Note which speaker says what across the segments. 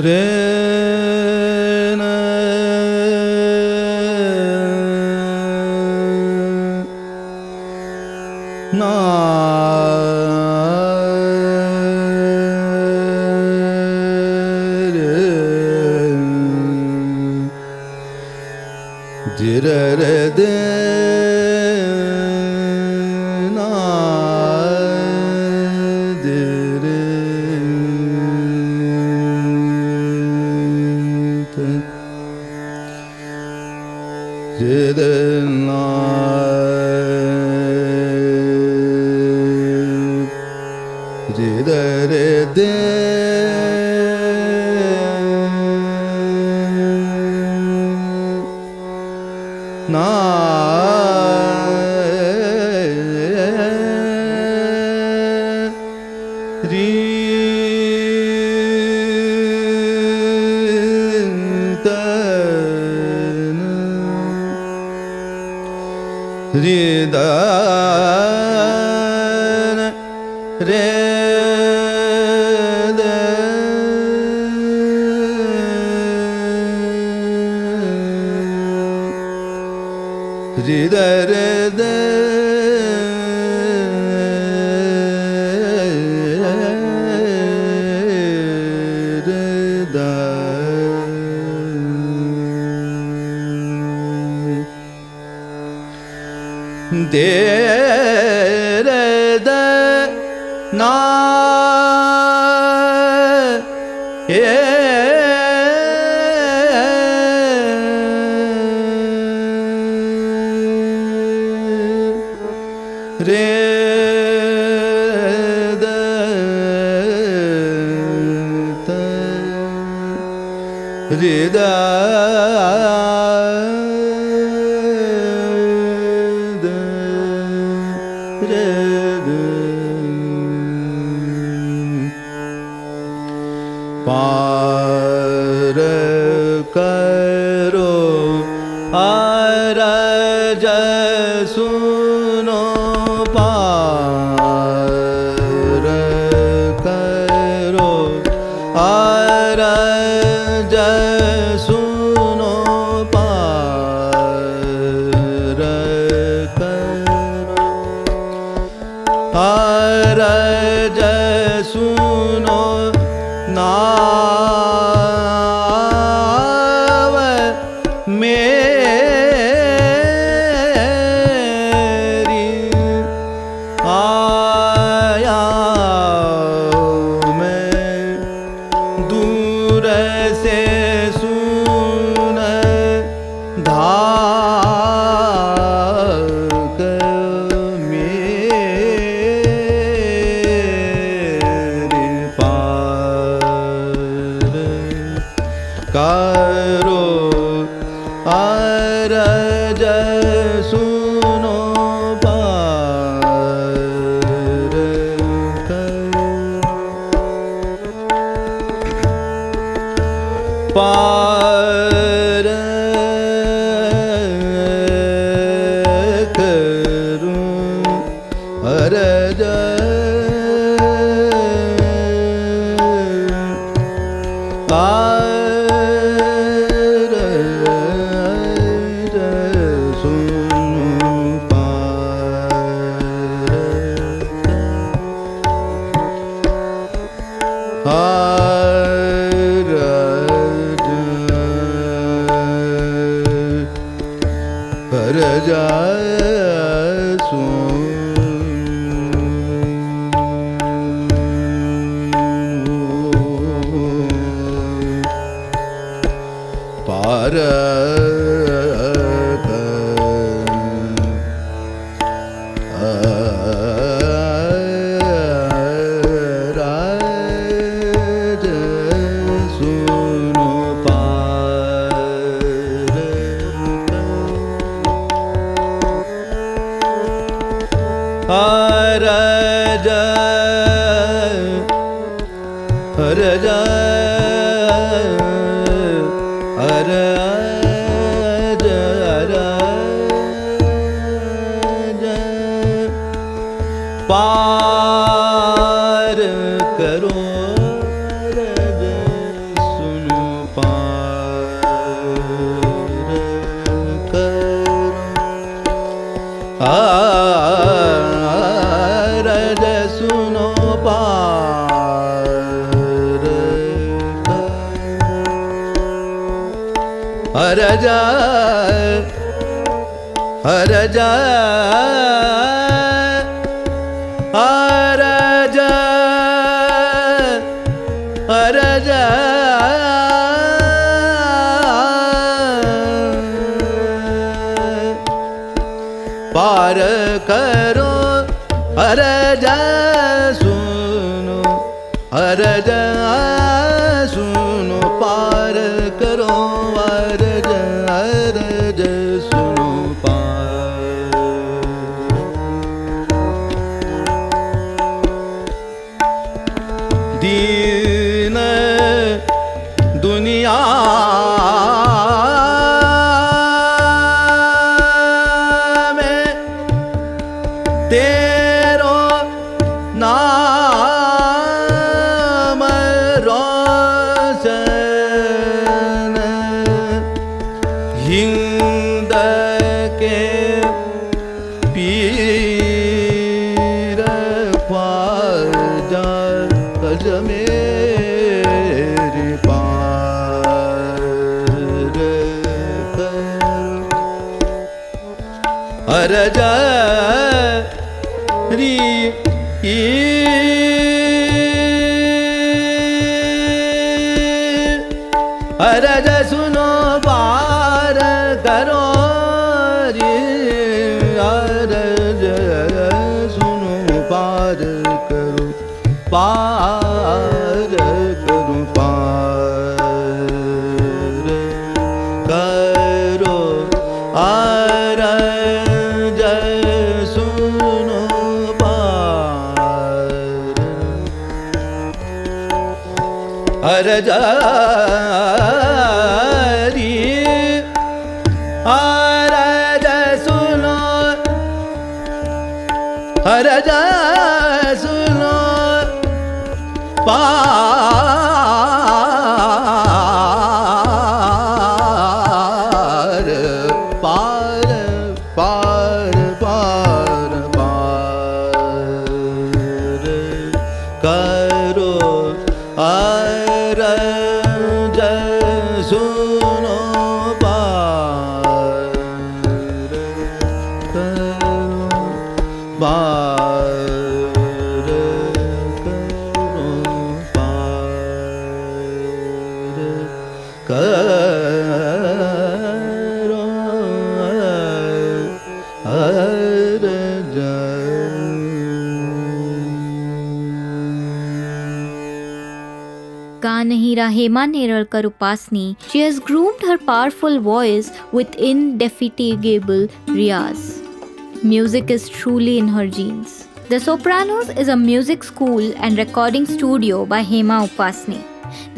Speaker 1: रे न ना रे दे ना दे रे दे ना रे दे ना री तन री दन रे रे दे दे रे दे ना रे द रे द रे पार करो आरज सुनो पार करो आरज सुनो पार करो आरज सुनो नाव मेरी आया मैं दूर से सुन धाक मेरे पार करो आरज सुनो पार करो पार करूं अरज पार सुनो अरज अरज अरज अरज पार करो अरज सुनो हरजा हरजा हरजा हरजा पार करो हरजा सुनो हरजा सुनो पार करो हरजा हरजा सुनो पार दीन दुनिया तेरो नाम रोशन हिंद के पीर ख्वाजा अजमेर पार कर हरजा री हरजा सुनो पार करो रे हरजा सुनो पार करो पार करो पार करो हरजा सुनो हरजा री हरजा सुनो हरजा सुनो पार पार पार पार पार करो हरजा सुनो पार करो पार करो पार करो हरजा
Speaker 2: गान हीरा हेमा नेरळकर उपासनी. She has groomed her powerful voice with indefatigable riyaz. Music is truly in her genes. The Sopranos is a music school and recording studio by Hema Upasni.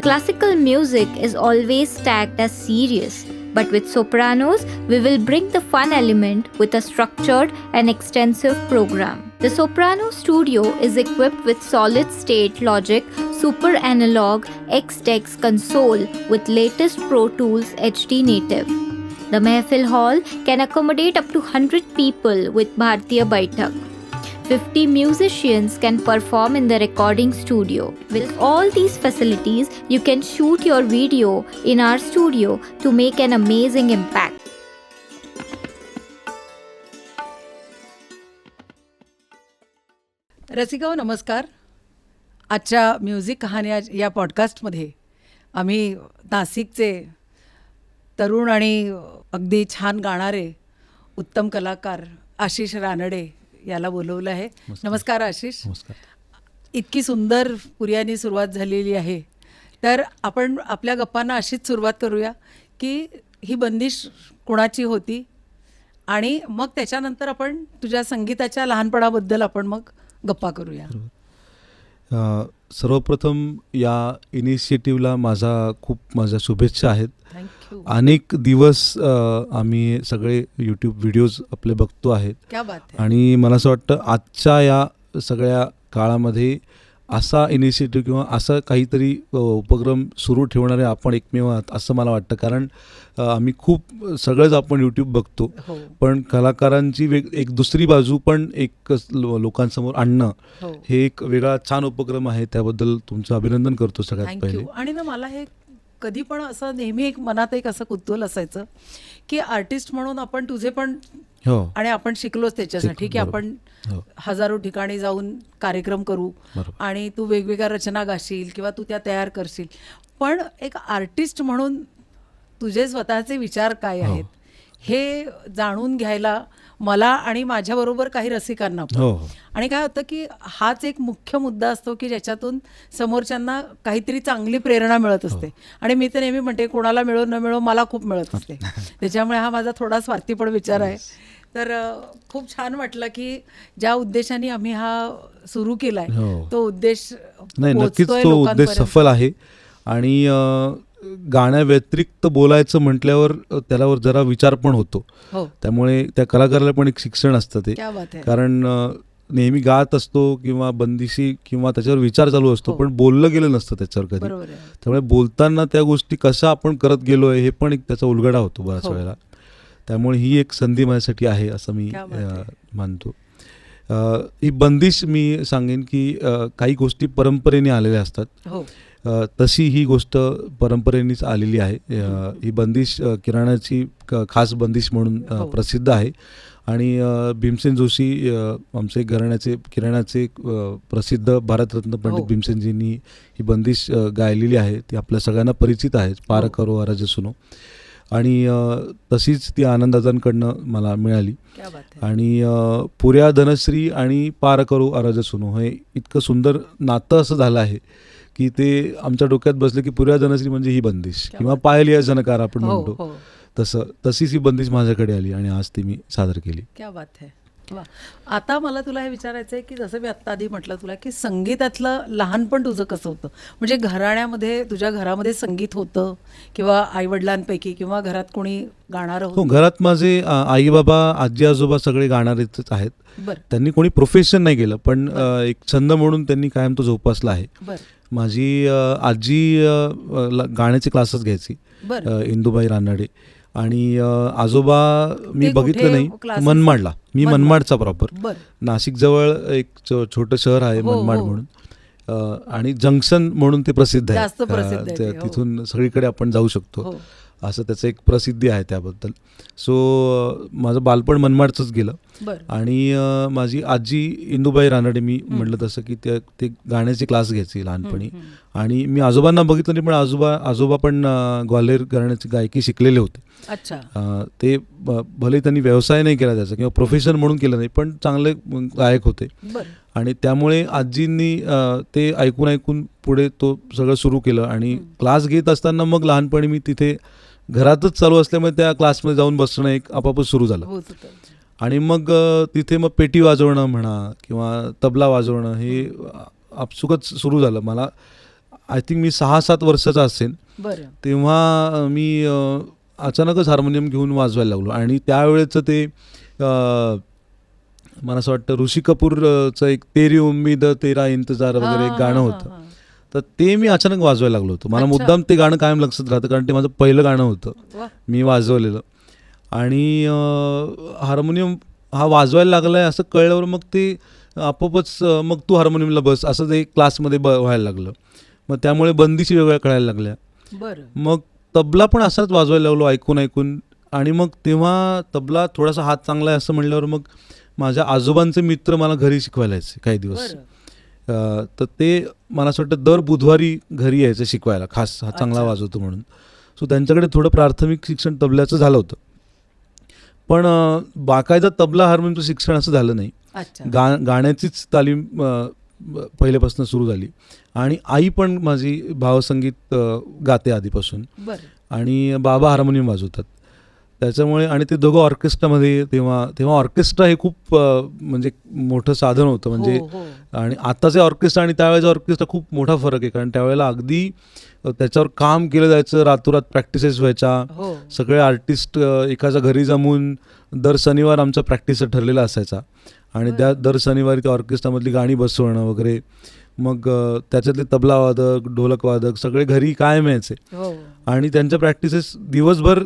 Speaker 2: Classical music is always tagged as serious, but with Sopranos, we will bring the fun element with a structured and extensive program. The Soprano studio is equipped with solid-state Logic Super Analog X-Dex console with latest Pro Tools HD Native. The Mehfil Hall can accommodate up to 100 people with Bhartiya Baitak. 50 musicians can perform in the recording studio. With all these facilities, you can shoot your video in our studio to make an amazing impact.
Speaker 3: रसिकाओ नमस्कार. आजच्या music कहाण्या या पॉडकास्टमध्ये आम्ही नाशिकचे तरुण आणि अगदी छान गाणारे उत्तम कलाकार आशिष रानडे याला बोलवलं आहे. नमस्कार आशिष.
Speaker 4: नमस्कार.
Speaker 3: इतकी सुंदर पुर्यानी सुरुवात झालेली आहे, तर आपण आपल्या गप्पांना अशीच सुरुवात करूया की ही बंदिश कुणाची होती आणि मग त्याच्यानंतर आपण तुझ्या संगीताच्या लहानपणाबद्दल आपण मग गप्पा करूया.
Speaker 4: सर्वप्रथम या इनिशिएटिव्हला माझ्या शुभेच्छा आहेत.
Speaker 3: थँक्यू.
Speaker 4: अनेक दिवस आम्ही सगळे यूट्यूब व्हिडिओज आपले बघतो आहेत
Speaker 3: क्या बात आहे.
Speaker 4: आणि मला असं वाटतं आजच्या या सगळ्या काळामध्ये असा इनिशिएटिव्ह किंवा असं काहीतरी उपक्रम सुरू ठेवणारे आपण एकमेव आहात असं मला वाटतं. कारण आम्ही खूप सगळंच आपण यूट्यूब बघतो,
Speaker 3: हो.
Speaker 4: पण कलाकारांची एक दुसरी बाजू पण एक लोकांसमोर आणणं
Speaker 3: हो.
Speaker 4: हे एक वेगळा छान उपक्रम आहे. त्याबद्दल तुमचं अभिनंदन करतो सगळ्यात
Speaker 3: थँक्यू.
Speaker 4: पहिले.
Speaker 3: आणि ना मला हे कधी पण असं नेहमी एक मनात एक असं कुतूहल असायचं की आर्टिस्ट म्हणून आपण तुझे पण
Speaker 4: हो
Speaker 3: आणि आपण शिकलोच त्याच्यासाठी की
Speaker 4: बरोबर.
Speaker 3: आपण
Speaker 4: हो.
Speaker 3: हजारो ठिकाणी जाऊन कार्यक्रम करू
Speaker 4: बरोबर.
Speaker 3: आणि तू वेगवेगळ्या रचना गाशील किंवा तू त्या तयार करशील, पण एक आर्टिस्ट म्हणून तुझे स्वतःचे विचार काय
Speaker 4: हो.
Speaker 3: आहेत हे जाणून घ्यायला मला आणि माझ्याबरोबर काही रसिकांना पण.
Speaker 4: हो हो
Speaker 3: आणि काय होतं की हाच एक मुख्य मुद्दा असतो की ज्याच्यातून समोरच्यांना काहीतरी चांगली प्रेरणा मिळत असते. आणि मी तर नेहमी म्हणते कोणाला मिळो न मिळो मला खूप मिळत असते. त्याच्यामुळे हा माझा थोडा स्वार्थी पण विचार आहे. तर खूप छान वाटलं की ज्या उद्देशाने आम्ही हा सुरू केलाय
Speaker 4: हो.
Speaker 3: तो उद्देश
Speaker 4: नाही नक्कीच
Speaker 3: पोहोचतोय
Speaker 4: तो उद्देश
Speaker 3: लोकांपर्यंत.
Speaker 4: सफल आहे. आणि गाण्याव्यतिरिक्त बोलायचं म्हटल्यावर त्याच्यावर जरा विचार पण होतो.
Speaker 3: हो,
Speaker 4: त्यामुळे त्या कलाकाराला पण एक शिक्षण असतं ते.
Speaker 3: क्या बात आहे.
Speaker 4: कारण नेहमी गात असतो किंवा बंदिशी किंवा त्याच्यावर विचार चालू असतो,
Speaker 3: हो.
Speaker 4: पण बोललं गेलं नसतं त्याच्यावर कधी.
Speaker 3: बरोबर आहे.
Speaker 4: त्यामुळे बोलताना त्या गोष्टी कशा आपण करत गेलोय हे पण एक त्याचा उलगडा होतो बऱ्याच
Speaker 3: हो.
Speaker 4: वेळेला. त्यामुळे ही एक संधी माझ्यासाठी आहे असं मी
Speaker 3: क्या बात आहे.
Speaker 4: मानतो. ही बंदिश मी सांगेन की काही गोष्टी परंपरेने आलेल्या असतात.
Speaker 3: हो,
Speaker 4: तशी ही गोष्ट परंपरेनेच आलेली आहे. ही बंदिश किराणाची खास बंदिश म्हणून
Speaker 3: हो.
Speaker 4: प्रसिद्ध आहे. आणि भीमसेन जोशी आमचे घराण्याचे किराणाचे प्रसिद्ध भारतरत्न पंडित
Speaker 3: हो.
Speaker 4: भीमसेनजींनी ही बंदिश गायलेली आहे. ती आपल्या सगळ्यांना परिचित आहे, पार करो अरज सुनो. आणि तशीच ती आनंददादांकडनं मला मिळाली.
Speaker 3: क्या बात आहे.
Speaker 4: आणि पुऱ्या धनश्री आणि पार करो अरज सुनो हे इतकं सुंदर नातं असं झालं आहे की ते आमच्या डोक्यात बसलं की पुऱ्या धनश्री म्हणजे ही बंदिश
Speaker 3: क्या
Speaker 4: किंवा पायलिया जनकार आपण
Speaker 3: हो,
Speaker 4: म्हणतो
Speaker 3: हो.
Speaker 4: तशीच ही बंदिश माझ्याकडे आली आणि आज ती मी सादर केली.
Speaker 3: क्या बात आहे. वा. आता मला तुला हे विचारायचं आहे की जसं मी आत्ता आधी म्हटलं तुला की संगीतातलं लहानपण तुझं कसं होतं, म्हणजे घराण्यामध्ये तुझ्या घरामध्ये संगीत होतं किंवा आईवडिलांपैकी किंवा घरात कोणी गाणारं
Speaker 4: हो,
Speaker 3: होतं?
Speaker 4: घरात माझे आई बाबा आजी आजोबा सगळे गाणारेच आहेत.
Speaker 3: बरं
Speaker 4: त्यांनी कोणी प्रोफेशन नाही केलं, पण एक छंद म्हणून त्यांनी कायम तो जोपासला आहे.
Speaker 3: बरं
Speaker 4: माझी आजी गाण्याचे क्लासेस घ्यायची,
Speaker 3: बरं.
Speaker 4: इंदुबाई रानडे. आणि आजोबा मी
Speaker 3: ते
Speaker 4: बघितलं
Speaker 3: कुठे
Speaker 4: नाही.
Speaker 3: classes?
Speaker 4: मनमाडला, मी
Speaker 3: मनमाड.
Speaker 4: मनमाडचा प्रॉपर.
Speaker 3: बरं
Speaker 4: नाशिकजवळ एक छोटं शहर आहे
Speaker 3: हो,
Speaker 4: मनमाड
Speaker 3: हो.
Speaker 4: म्हणून. आणि जंक्शन म्हणून ते प्रसिद्ध आहे.
Speaker 3: जास्त प्रसिद्ध आहे ते, हो.
Speaker 4: तिथून सगळीकडे आपण जाऊ शकतो
Speaker 3: हो
Speaker 4: असं त्याचं एक प्रसिद्धी आहे त्याबद्दल. सो माझं बालपण मनमाडचंच गेलं.
Speaker 3: बरं
Speaker 4: आणि माझी आजी इंदुबाई रानडे, मी म्हटलं तसं की ते गाण्याचे क्लास घ्यायचे लहानपणी. आणि मी आजोबांना बघितलं नाही, पण आजोबा पण ग्वाल्हेर घराण्याची गायकी शिकलेले होते.
Speaker 3: अच्छा
Speaker 4: ते भले त्यांनी व्यवसाय नाही केला त्याचा किंवा प्रोफेशन म्हणून केलं नाही, पण चांगले गायक होते.
Speaker 3: बरं
Speaker 4: आणि त्यामुळे आजींनी ते ऐकून पुढे तो सगळं सुरू केलं. आणि क्लास घेत असताना मग लहानपणी मी तिथे घरातच चालू असल्यामुळे त्या क्लासमध्ये जाऊन बसणं एक आपापच सुरू झालं.
Speaker 3: होत होतं.
Speaker 4: आणि मग तिथे मग पेटी वाजवणं म्हणा किंवा तबला वाजवणं हे आपसुकच सुरू झालं. मला आय थिंक मी 6-7 वर्षाचा असेल
Speaker 3: बरं
Speaker 4: तेव्हा मी अचानकच हार्मोनियम घेऊन वाजवायला लागलो. आणि त्यावेळेचं ते मला असं वाटतं ऋषी कपूरचं एक तेरी उम्मीद तेरा इंतजार वगैरे एक गाणं होतं. तर ते मी अचानक वाजवायला लागलो होतो. मला
Speaker 3: अच्छा.
Speaker 4: मुद्दाम ते गाणं कायम लक्षात राहतं, कारण ते माझं पहिलं गाणं होतं
Speaker 3: वा
Speaker 4: मी वाजवलेलं. आणि हार्मोनियम हा वाजवायला लागलाय असं कळल्यावर मग ते आपोआपच मग तू हार्मोनियमला बस असं ते क्लासमध्ये व्हायला लागलं. मग त्यामुळे बंदिशी वेगळ्या कळायला लागल्या.
Speaker 3: बरं
Speaker 4: मग तबला पण असाच वाजवायला लागलो ऐकून. आणि मग तेव्हा तबला थोडासा हात चांगला आहे असं म्हणल्यावर मग माझ्या आजोबांचे मित्र मला घरी शिकवायला यायचे काही दिवस.
Speaker 3: बरं
Speaker 4: तर ते मला असं वाटतं दर बुधवारी घरी यायचं शिकवायला, खास हा चांगला
Speaker 3: अच्छा.
Speaker 4: वाजवतो म्हणून. सो त्यांच्याकडे थोडं प्राथमिक शिक्षण तबल्याचं झालं होतं, पण बाकायदा तबला हार्मोनियमचं शिक्षण असं झालं नाही.
Speaker 3: अच्छा
Speaker 4: गाण्याचीच तालीम पहिल्यापासून सुरू झाली. आणि आई पण माझी भावसंगीत गाते आधीपासून.
Speaker 3: बरं
Speaker 4: आणि बाबा हार्मोनियम वाजवतात. त्याच्यामुळे आणि ते दोघं ऑर्केस्ट्रामध्ये तेव्हा ऑर्केस्ट्रा हे खूप म्हणजे मोठं साधन होतं म्हणजे.
Speaker 3: हो, हो.
Speaker 4: आणि आताचे ऑर्केस्ट्रा आणि त्यावेळेचा ऑर्केस्ट्रा खूप मोठा फरक आहे, कारण त्यावेळेला अगदी त्याच्यावर काम केलं जायचं, रातोरात प्रॅक्टिसेस व्हायच्या.
Speaker 3: हो
Speaker 4: सगळे आर्टिस्ट एकाच्या घरी जमून दर शनिवार आमचा प्रॅक्टिस ठरलेला असायचा. आणि दर शनिवारी त्या ऑर्केस्ट्रामधली गाणी बसवणं वगैरे. मग त्याच्यातले तबलावादक ढोलकवादक सगळे घरी कायम यायचे.
Speaker 3: हो
Speaker 4: आणि त्यांच्या प्रॅक्टिसेस दिवसभर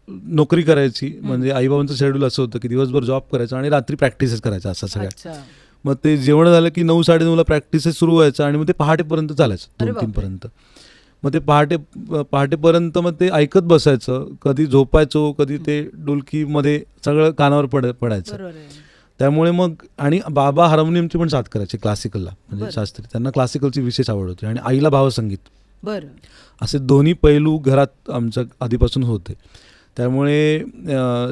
Speaker 4: नोकरी करायची, म्हणजे आईबाबांचं शेड्यूल असं होतं की दिवसभर जॉब करायचं आणि रात्री प्रॅक्टिसेस करायच्या असं सगळ्या.
Speaker 3: अच्छा
Speaker 4: मग ते जेवण झालं की 9-9:30ला प्रॅक्टिसेस सुरू व्हायचं आणि मग ते पहाटेपर्यंत चालायचं,
Speaker 3: अरे
Speaker 4: 2-3 पर्यंत. मग ते पहाटेपर्यंत मग ते ऐकत बसायचं, कधी झोपायचो, कधी ते डुलकीमध्ये सगळं कानावर पडायचं.
Speaker 3: बरोबर आहे.
Speaker 4: त्यामुळे मग आणि बाबा हार्मोनियमची पण साथ करायचे क्लासिकलला, म्हणजे
Speaker 3: बरं.
Speaker 4: शास्त्रीय. त्यांना क्लासिकलची विशेष आवड होती आणि आईला भावसंगीत.
Speaker 3: बरं.
Speaker 4: असे दोन्ही पैलू घरात आमच्या आधीपासून होते. त्यामुळे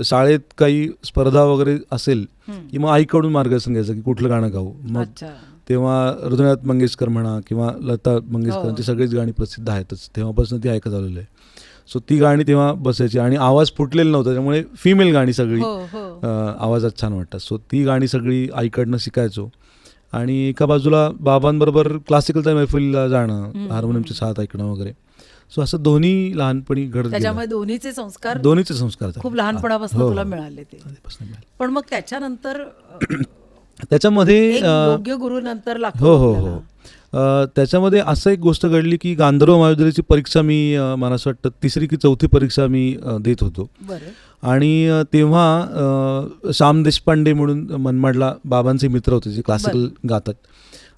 Speaker 4: शाळेत काही स्पर्धा वगैरे असेल की मग आईकडून मार्गदर्शन घ्यायचं की कुठलं गाणं गाऊ. मग
Speaker 3: अच्छा.
Speaker 4: तेव्हा हृदयनाथ मंगेशकर म्हणा किंवा लता मंगेशकरांची
Speaker 3: हो.
Speaker 4: सगळीच गाणी प्रसिद्ध आहेतच, तेव्हापासून ती ऐकत आलेली आहे. सो ती गाणी तेव्हा बसायची आणि आवाज फुटलेला नव्हता, त्यामुळे फिमेल गाणी सगळी
Speaker 3: हो, हो.
Speaker 4: आवाजात छान वाटतात. सो ती गाणी सगळी आईकडनं शिकायचो आणि एका बाजूला बाबांबरोबर क्लासिकलच्या मैफिलीला जाणं, हार्मोनियमची साथ ऐकणं वगैरे. सो असं दोन्ही लहानपणी घडत गेलं.
Speaker 3: त्याच्यामुळे दोन्हीचे संस्कार
Speaker 4: दोन्हीचे संस्कार झाले.
Speaker 3: खूप लहानपणापासून
Speaker 4: हो,
Speaker 3: तुला
Speaker 4: हो.
Speaker 3: मिळाले ते.
Speaker 4: आधीपासून मिळाले.
Speaker 3: पण मग त्याच्यानंतर
Speaker 4: त्याच्यामध्ये
Speaker 3: एक योग्य गुरु नंतर लागतो
Speaker 4: हो हो
Speaker 3: आपल्याला.
Speaker 4: हो त्याच्यामध्ये असं एक गोष्ट घडली की गांधर्व महाविद्यालयाची परीक्षा मी मला असं वाटतं 3री की 4थी परीक्षा मी देत होतो.
Speaker 3: बरं.
Speaker 4: आणि तेव्हा श्याम देशपांडे म्हणून मनमाडला बाबांचे मित्र होते जे क्लासिकल गातात.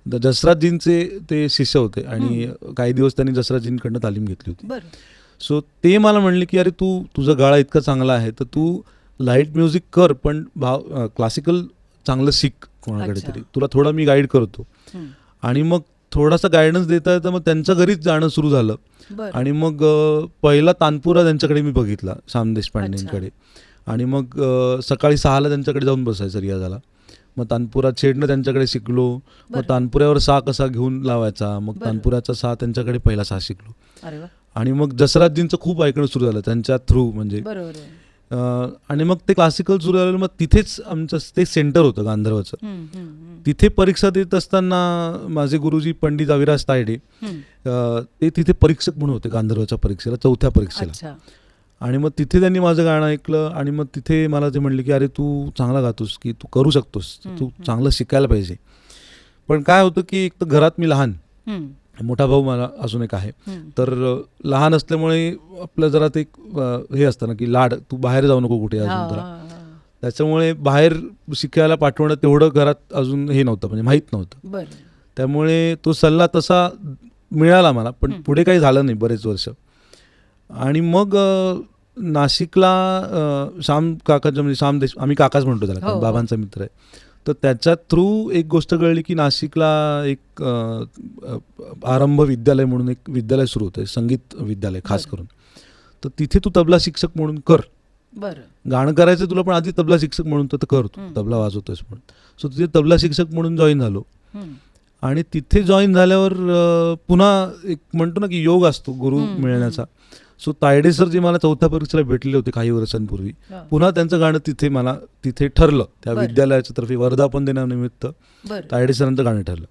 Speaker 4: जसराजजींचे ते शिष्य होते आणि काही दिवस त्यांनी जसराजजींकडनं तालीम घेतली होती.
Speaker 3: बरं.
Speaker 4: सो ते मला म्हणले की अरे तुझा गाळा इतका चांगला आहे तर तू लाईट म्युझिक कर, पण क्लासिकल चांगलं शिक कोणाकडे
Speaker 3: अच्छा.
Speaker 4: तरी, तुला थोडा मी गाईड करतो. आणि मग थोडासा गायडन्स देता येतं मग त्यांच्या घरीच जाणं सुरू झालं.
Speaker 3: बरं.
Speaker 4: आणि मग पहिला तानपुरा त्यांच्याकडे मी बघितला, श्याम देशपांडेंकडे. आणि मग सकाळी 6ला त्यांच्याकडे जाऊन बसायचं रियाजाला. मग तानपुरा छेडणं त्यांच्याकडे शिकलो. मग तानपुऱ्यावर सा कसा घेऊन लावायचा, मग तानपुऱ्याचा सा त्यांच्याकडे पहिला सा शिकलो.
Speaker 3: अरे वा.
Speaker 4: आणि मग जसराजजींचं खूप ऐकणं सुरू झालं त्यांच्या थ्रू, म्हणजे
Speaker 3: बरोबर आहे.
Speaker 4: आणि मग ते क्लासिकल सुरू झालं. मग तिथेच आमचं ते सेंटर होतं गांधर्वाचं. तिथे परीक्षा देत असताना माझे गुरुजी पंडित अविराज तायडे ते तिथे परीक्षक म्हणून होते गांधर्वाच्या परीक्षेला, 4थ्या परीक्षेला.
Speaker 3: अच्छा.
Speaker 4: आणि मग तिथे त्यांनी माझं गाणं ऐकलं आणि मग तिथे मला ते म्हणले की अरे तू चांगला गातोस, की तू करू शकतोस, तू चांगलं शिकायला पाहिजे. पण काय होतं की एक तर घरात मी लहान, मोठा भाऊ मला अजून एक आहे, तर लहान असल्यामुळे आपलं जरा ते हे असतं ना की लाड, तू बाहेर जाऊ नको कुठे अजून जरा. त्याच्यामुळे बाहेर शिकायला पाठवणं तेवढं घरात अजून हे नव्हतं, म्हणजे माहीत नव्हतं.
Speaker 3: बरं.
Speaker 4: त्यामुळे तो सल्ला तसा मिळाला मला, पण पुढे काही झालं नाही बरेच वर्ष. आणि मग नाशिकला श्याम काकाच्या, म्हणजे श्याम देश, आम्ही काकाच म्हणतो त्याला कारण बाबांचा मित्र आहे, तर त्याच्या थ्रू एक गोष्ट कळली की नाशिकला एक आरंभ विद्यालय म्हणून एक विद्यालय सुरू होतं, संगीत विद्यालय खास करून. तर तिथे तू तबला शिक्षक म्हणून कर.
Speaker 3: बरं.
Speaker 4: गाणं करायचं तुला, पण आधी तबला शिक्षक म्हणून तर कर, तू तबला वाजवतोयस म्हणून. सो तिथे तबला शिक्षक म्हणून जॉईन झालो. आणि तिथे जॉईन झाल्यावर पुन्हा एक म्हणतो ना की योग असतो गुरु मिळण्याचा. सो तायडे सर जे मला 4थ्या परीक्षेला भेटलेले होते काही वर्षांपूर्वी, पुन्हा त्यांचं गाणं तिथे ठरलं. त्या विद्यालयाच्या तर्फे वर्धापन दिनानिमित्त तायडे सरांचं गाणं ठरलं.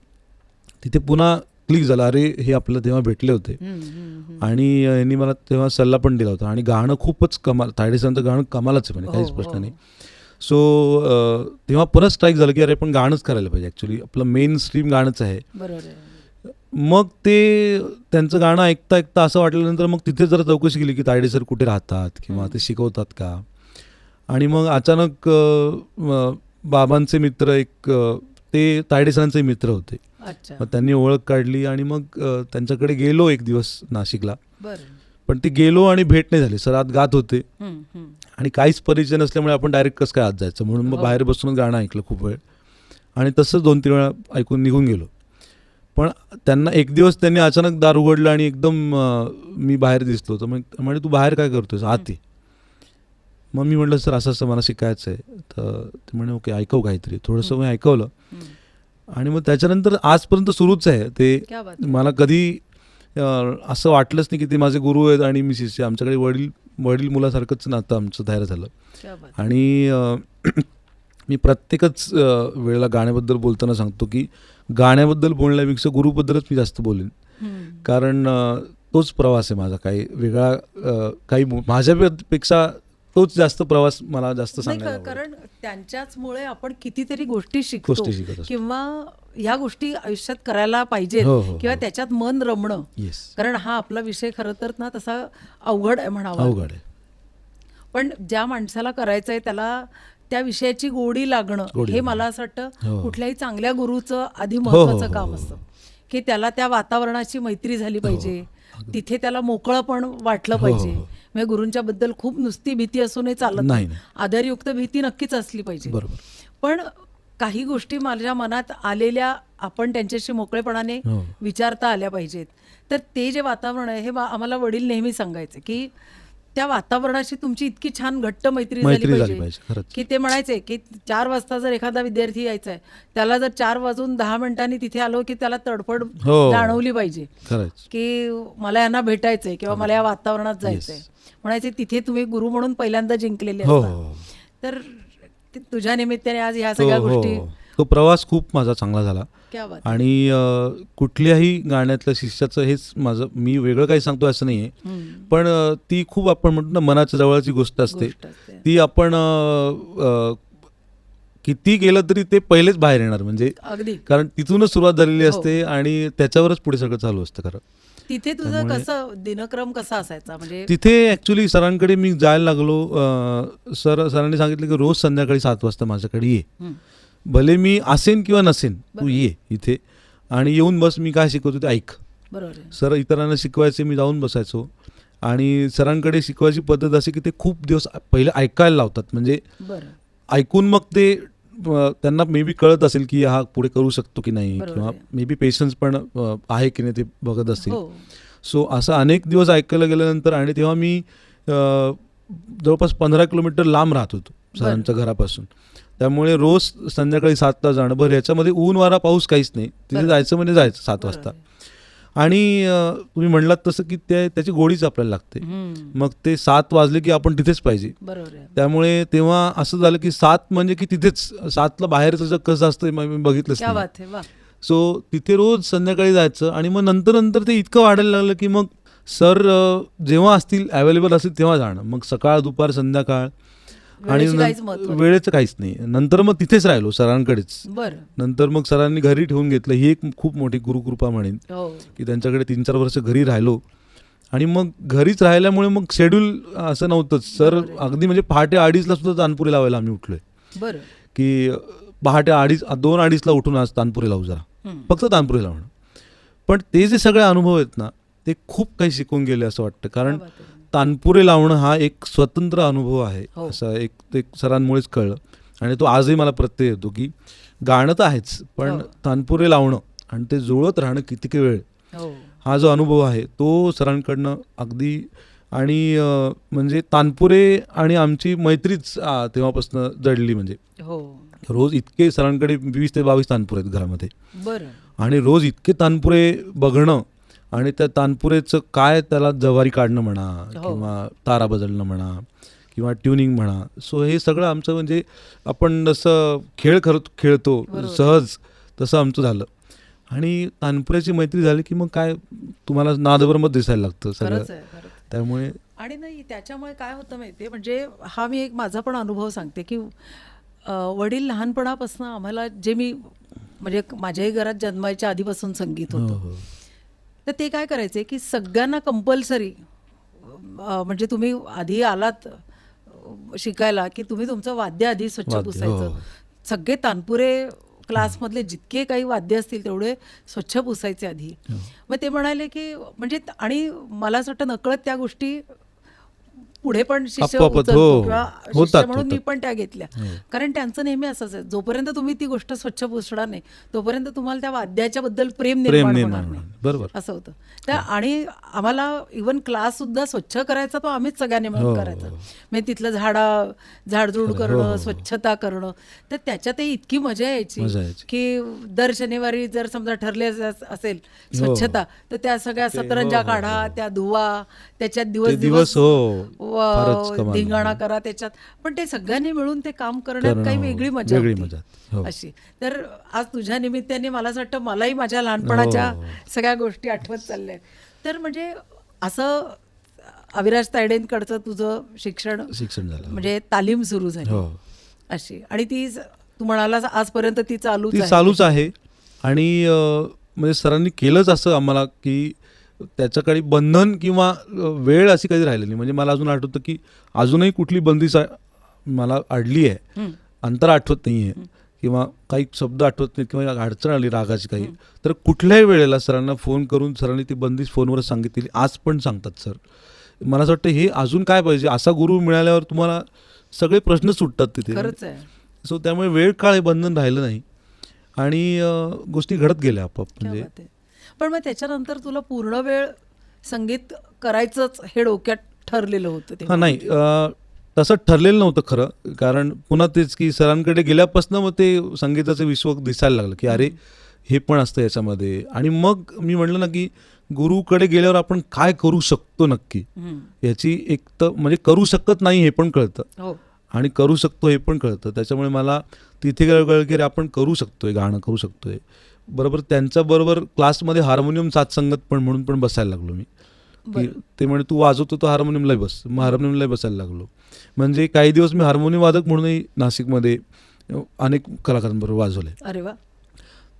Speaker 4: तिथे पुन्हा क्लिक झालं, अरे हे आपल्याला तेव्हा भेटले होते. आणि यांनी मला तेव्हा सल्ला पण दिला होता. आणि गाणं खूपच कमाल, तायडे सरांचं गाणं कमालच आहे, म्हणजे काहीच प्रश्न नाही. सो तेव्हा परत स्ट्राईक झालं की अरे पण गाणंच करायला पाहिजे, ॲक्च्युली आपलं मेन स्ट्रीम गाणंच आहे. मग ते त्यांचं गाणं ऐकता ऐकता असं वाटल्यानंतर मग तिथे जरा चौकशी केली की तायडे सर कुठे राहतात किंवा ते शिकवतात का. आणि मग अचानक बाबांचे मित्र एक ते तायडे सरांचे मित्र होते. मग त्यांनी ओळख काढली आणि मग त्यांच्याकडे गेलो एक दिवस नाशिकला. पण ते गेलो आणि भेट नाही झाली. सर आत गात होते आणि काहीच परिचय नसल्यामुळे आपण डायरेक्ट कसं काय आत जायचं, म्हणून मग बाहेर बसूनच गाणं ऐकलं खूप वेळ. आणि तसंच 2-3 वेळा ऐकून निघून गेलो. पण त्यांना एक दिवस त्यांनी अचानक दार उघडलं आणि एकदम मी बाहेर दिसलो. तर मग म्हणजे तू बाहेर काय करतोयस, आत ये. मग मी म्हटलं सर असं असं मला शिकायचं आहे. तर ते म्हणे ओके ऐकव काहीतरी. थोडंसं मी ऐकवलं आणि मग त्याच्यानंतर आजपर्यंत सुरूच आहे ते. मला कधी असं वाटलंच नाही की ते माझे गुरु आहेत आणि मी शिष्य. आमच्याकडे वडील मुलासारखंच नातं आमचं तयार झालं. आणि मी प्रत्येकच वेळेला गाण्याबद्दल बोलताना सांगतो की गाण्याबद्दल बोलण्यापेक्षा गुरुबद्दलच मी जास्त बोलेन. कारण तोच प्रवास आहे माझा, काही वेगळा काही माझ्यापेक्षा तोच जास्त प्रवास मला जास्त सांगायला.
Speaker 3: कारण त्यांच्याचमुळे आपण कितीतरी गोष्टी शिकतो किंवा ह्या गोष्टी आयुष्यात करायला पाहिजेत किंवा त्याच्यात मन रमणं. कारण हा आपला विषय खरं तर ना तसा अवघड आहे म्हणावा.
Speaker 4: अवघड आहे,
Speaker 3: पण ज्या माणसाला करायचं आहे त्याला त्या विषयाची गोडी लागणं हे मला असं वाटतं कुठल्याही चांगल्या गुरुचं आधी महत्वाचं काम असतं की त्याला त्या वातावरणाची मैत्री झाली पाहिजे, तिथे त्याला मोकळं पण वाटलं
Speaker 4: हो,
Speaker 3: पाहिजे.
Speaker 4: हो.
Speaker 3: म्हणजे गुरूंच्या बद्दल खूप नुसती भीती असूनही चालत
Speaker 4: नाही, नाही.
Speaker 3: आदरयुक्त भीती नक्कीच असली पाहिजे.
Speaker 4: बरोबर.
Speaker 3: पण काही गोष्टी माझ्या मनात आलेल्या आपण त्यांच्याशी मोकळेपणाने
Speaker 4: हो.
Speaker 3: विचारता आल्या पाहिजेत. तर ते जे वातावरण आहे हे आम्हाला वडील नेहमी सांगायचे की त्या वातावरणाशी तुमची इतकी छान घट्ट मैत्री झाली
Speaker 4: झाली पाहिजे,
Speaker 3: पाहिजे
Speaker 4: खरंच.
Speaker 3: की ते म्हणायचे की 4 वाजता जर एखादा विद्यार्थी यायचा आहे त्याला जर 4:10 तिथे आलो की त्याला तडफड
Speaker 4: हो.
Speaker 3: जाणवली पाहिजे
Speaker 4: खरंच.
Speaker 3: की मला यांना भेटायचंय किंवा मला या वातावरणात जायचंय. म्हणायचे तिथे तुम्ही गुरु म्हणून पहिल्यांदा जिंकलेले
Speaker 4: हो,
Speaker 3: असता.
Speaker 4: हो.
Speaker 3: तर तुझ्या निमित्ताने आज ह्या सगळ्या गोष्टी.
Speaker 4: तो प्रवास खूप माझा चांगला झाला.
Speaker 3: क्या बात.
Speaker 4: आणि कुठल्याही गाण्यातलं शिष्याचं हेच माझं, मी वेगळं काही सांगतो असं नाही आहे, पण ती खूप आपण म्हणतो ना मनाच्या जवळची गोष्ट असते.
Speaker 3: गोष्ट असते.
Speaker 4: ती आपण किती केलं तरी ते पहिलेच बाहेर येणार, म्हणजे
Speaker 3: अगदी.
Speaker 4: कारण तिथूनच सुरुवात झालेली
Speaker 3: हो.
Speaker 4: असते आणि त्याच्यावरच पुढे सगळं चालू असतं. खरं
Speaker 3: तिथे तुझं
Speaker 4: त्यामुळे-
Speaker 3: कसं दिनक्रम कसा असायचा म्हणजे?
Speaker 4: तिथे ॲक्च्युली सरांकडे मी जायला लागलो. सरांनी सांगितलं की रोज संध्याकाळी 7 वाजता माझ्याकडे ये,
Speaker 3: हं.
Speaker 4: भले मी असेन किंवा नसेन, तू
Speaker 3: बरं.
Speaker 4: ये इथे आणि येऊन बस, मी काय शिकवतो ते ऐक.
Speaker 3: बरोबर आहे.
Speaker 4: सर इतरांना शिकवायचे, मी जाऊन बसायचो. आणि सरांकडे शिकवायची पद्धत अशी की ते खूप दिवस पहिले ऐकायला लावतात, म्हणजे
Speaker 3: बरं.
Speaker 4: ऐकून मग ते त्यांना मे बी कळत असेल की हा पुढे करू शकतो की नाही,
Speaker 3: बरोबर
Speaker 4: किंवा
Speaker 3: आहे.
Speaker 4: मे बी पेशन्स पण आहे की नाही ते बघत असतील.
Speaker 3: हो.
Speaker 4: सो असं अनेक दिवस ऐकायला गेल्यानंतर, आणि तेव्हा मी जवळपास 15 किलोमीटर लांब राहत होतो सरांच्या घरापासून. त्यामुळे रोज संध्याकाळी 7ला जाणं. बरं, ह्याच्यामध्ये ऊन वारा पाऊस काहीच नाही, तिथे
Speaker 3: बरं.
Speaker 4: जायचं म्हणजे जायचं 7
Speaker 3: बरोबर
Speaker 4: वाजता.
Speaker 3: आहे.
Speaker 4: आणि तुम्ही म्हणलात तसं की त्याची गोडीच आपल्याला लागते. मग ते 7 वाजले की आपण तिथेच पाहिजे.
Speaker 3: बरोबर आहे.
Speaker 4: त्यामुळे तेव्हा असं झालं की 7 म्हणजे की तिथेच, 7ला बाहेरचं जग कसं असतं मी बघितलंच
Speaker 3: क्या
Speaker 4: नाही.
Speaker 3: बात आहे. वा.
Speaker 4: सो तिथे रोज संध्याकाळी जायचं. आणि मग नंतर ते इतकं वाढायला लागलं की मग सर जेव्हा असतील, अवेलेबल असतील तेव्हा जाणं. मग सकाळ, दुपार, संध्याकाळ, आणि
Speaker 3: वेळेची काहीच महत्त्व नाही.
Speaker 4: वेळेचं काहीच नाही. नंतर मग तिथेच राहिलो सरांकडेच.
Speaker 3: बरं.
Speaker 4: नंतर मग सरांनी घरी ठेवून घेतलं. ही एक खूप मोठी गुरुकृपा म्हणेन
Speaker 3: हो.
Speaker 4: की त्यांच्याकडे 3-4 वर्ष घरी राहिलो. आणि मग घरीच राहिल्यामुळे मग शेड्यूल असं नव्हतंच. सर
Speaker 3: बरोबर आहे.
Speaker 4: अगदी म्हणजे पहाटे 2:30ला सुद्धा तानपुरी लावायला आम्ही उठलोय,
Speaker 3: बरं.
Speaker 4: की पहाटे 2:30ला उठून आज तानपुरी लावू जरा,
Speaker 3: हं.
Speaker 4: फक्त तानपुरी लावणं. पण ते जे सगळे अनुभव आहेत ना, ते खूप काही शिकून गेले असं वाटतं. कारण
Speaker 3: क्या बात आहे.
Speaker 4: तानपुरे लावणं हा एक स्वतंत्र अनुभव आहे,
Speaker 3: हो.
Speaker 4: असं एक ते सरांमुळेच कळलं. आणि तो आजही मला प्रत्यय येतो की गाणं तर आहेच, पण
Speaker 3: हो.
Speaker 4: तानपुरे लावणं आणि ते जुळत राहणं किती वेळ,
Speaker 3: हो.
Speaker 4: हा जो अनुभव आहे तो सरांकडनं अगदी. आणि म्हणजे तानपुरे आणि आमची मैत्रीच तेव्हापासून जडली. म्हणजे
Speaker 3: हो.
Speaker 4: रोज इतके सरांकडे 20 ते 22 तानपुरे आहेत घरामध्ये,
Speaker 3: बरं.
Speaker 4: आणि रोज इतके तानपुरे बघणं, आणि त्या तानपुरेचं काय, त्याला जवारी काढणं म्हणा,
Speaker 3: हो.
Speaker 4: किंवा तारा बदलणं म्हणा, किंवा ट्युनिंग म्हणा. सो हे सगळं आमचं, म्हणजे आपण जसं खेळतो
Speaker 3: बरोबर.
Speaker 4: सहज, तसं आमचं झालं. आणि तानपुऱ्याची मैत्री झाली की मग काय, तुम्हाला नादब्रह्मच दिसायला लागतं सगळं.
Speaker 3: खरंच आहे. खरंच.
Speaker 4: त्यामुळे
Speaker 3: आणि नाही, त्याच्यामुळे काय होतं माहिती आहे, म्हणजे हा मी एक माझा पण अनुभव सांगते की वडील लहानपणापासून आम्हाला, जे मी म्हणजे माझ्याही घरात जन्माच्या आधीपासून संगीत
Speaker 4: हो,
Speaker 3: होतं.
Speaker 4: हो.
Speaker 3: तर ते काय करायचे की सगळ्यांना कंपल्सरी, म्हणजे तुम्ही आधी आलात शिकायला की तुम्ही तुमचं वाद्य आधी स्वच्छ
Speaker 4: वाद्य,
Speaker 3: पुसायचं.
Speaker 4: हो.
Speaker 3: सगळे तानपुरे क्लासमधले जितके काही वाद्य असतील तेवढे स्वच्छ पुसायचे आधी.
Speaker 4: हो.
Speaker 3: मग ते म्हणाले की म्हणजे, आणि मला असं वाटतं नकळत त्या गोष्टी पुढे पण शिष्य
Speaker 4: आपोआपच,
Speaker 3: उचलतो
Speaker 4: हो.
Speaker 3: किंवा
Speaker 4: होतात,
Speaker 3: शिष्य म्हणून मी
Speaker 4: होतात.
Speaker 3: पण त्या घेतल्या.
Speaker 4: हो.
Speaker 3: कारण त्यांचं नेहमी असंच आहे, जोपर्यंत तुम्ही ती गोष्ट स्वच्छ पुसणार नाही तोपर्यंत तुम्हाला त्या वाद्याच्या बद्दल प्रेम निर्माण होणार नाही.
Speaker 4: बरोबर.
Speaker 3: असं होतं. तर आणि आम्हाला इव्हन क्लास सुद्धा स्वच्छ करायचा तो आम्हीच सगळ्यांनी
Speaker 4: हो,
Speaker 3: मिळून
Speaker 4: हो,
Speaker 3: करायचा.
Speaker 4: हो.
Speaker 3: म्हणजे तिथलं झाडझूड
Speaker 4: हो, हो,
Speaker 3: करणं,
Speaker 4: हो.
Speaker 3: स्वच्छता करणं. तर त्याच्यातही इतकी मजा यायची
Speaker 4: मजा यायची.
Speaker 3: की दर शनिवारी जर समजा ठरले असेल
Speaker 4: हो.
Speaker 3: स्वच्छता, तर त्या सगळ्या
Speaker 4: ते,
Speaker 3: सतरंजा
Speaker 4: हो, हो,
Speaker 3: काढा,
Speaker 4: हो.
Speaker 3: त्या धुवा, त्याच्यात
Speaker 4: ते
Speaker 3: दिवस
Speaker 4: दिवस, हो, फारच कमाल.
Speaker 3: धिंगाणा करा त्याच्यात. पण ते सगळ्यांनी मिळून ते काम करण्यात
Speaker 4: करणं,
Speaker 3: काही
Speaker 4: हो.
Speaker 3: वेगळी मजा
Speaker 4: वेगळी
Speaker 3: होती.
Speaker 4: मजा. हो.
Speaker 3: अशी. तर आज तुझ्या निमित्ताने मला असं वाटतं मलाही माझ्या लहानपणाच्या
Speaker 4: हो.
Speaker 3: सगळ्या गोष्टी आठवत चालल्या आहेत. तर म्हणजे असं अविराज तायडेंकडचं तुझं शिक्षण
Speaker 4: झालं.
Speaker 3: म्हणजे तालीम सुरू झाली
Speaker 4: हो.
Speaker 3: अशी. आणि ती तू म्हणालास आजपर्यंत ती
Speaker 4: ती चालूच आहे. आणि म्हणजे सरांनी केलंच असं आम्हाला की त्याच्याकडे बंधन किंवा वेळ अशी कधी राहिली नाही. म्हणजे मला अजून आठवतं की अजूनही कुठली बंदी मला अडली आहे, अंतर आठवत नाही आहे, किंवा काही शब्द आठवत नाहीत किंवा अडचण आली रागाची काही, तर कुठल्याही वेळेला सरांना फोन करून सरांनी ती बंदिश फोनवर सांगितलेली आज पण सांगतात सर. मला असं वाटतं हे अजून काय पाहिजे, असा गुरु मिळाल्यावर तुम्हाला सगळे प्रश्न सुटतात तिथे.
Speaker 3: खरंच आहे.
Speaker 4: सो त्यामुळे वेळ काळ हे बंधन राहिलं नाही आणि गोष्टी घडत गेल्या आपोआप.
Speaker 3: क्या
Speaker 4: म्हणजे
Speaker 3: बात आहे. पण मग त्याच्यानंतर तुला पूर्ण वेळ संगीत करायचंच हे डोक्यात ठरलेलं होतं ते?
Speaker 4: हां, नाही तसं ठरलेलं नव्हतं खरं. कारण पुन्हा तेच की सरांकडे गेल्यापासून मग ते संगीताचं विश्व दिसायला लागलं की अरे हे पण असतं याच्यामध्ये. आणि मग मी म्हणलं ना की गुरुकडे गेल्यावर आपण काय करू शकतो नक्की याची एक तर म्हणजे करू शकत नाही हे पण कळतं
Speaker 3: हो.
Speaker 4: आणि करू शकतो हे पण कळतं. त्याच्यामुळे मला तिथे कळलं की आपण करू शकतोय, गाणं करू शकतोय. बरोबर त्यांच्याबरोबर क्लासमध्ये हार्मोनियम साथसंगत पण म्हणून पण बसायला लागलो मी. की ते म्हणे तू वाजवतो तर हार्मोनियमलाही बस, मग हार्मोनियमलाही बसायला लागलो. म्हणजे काही दिवस मी हार्मोनियम वादक म्हणूनही नाशिकमध्ये अनेक कलाकारांबरोबर वाजवले.
Speaker 3: अरे वा.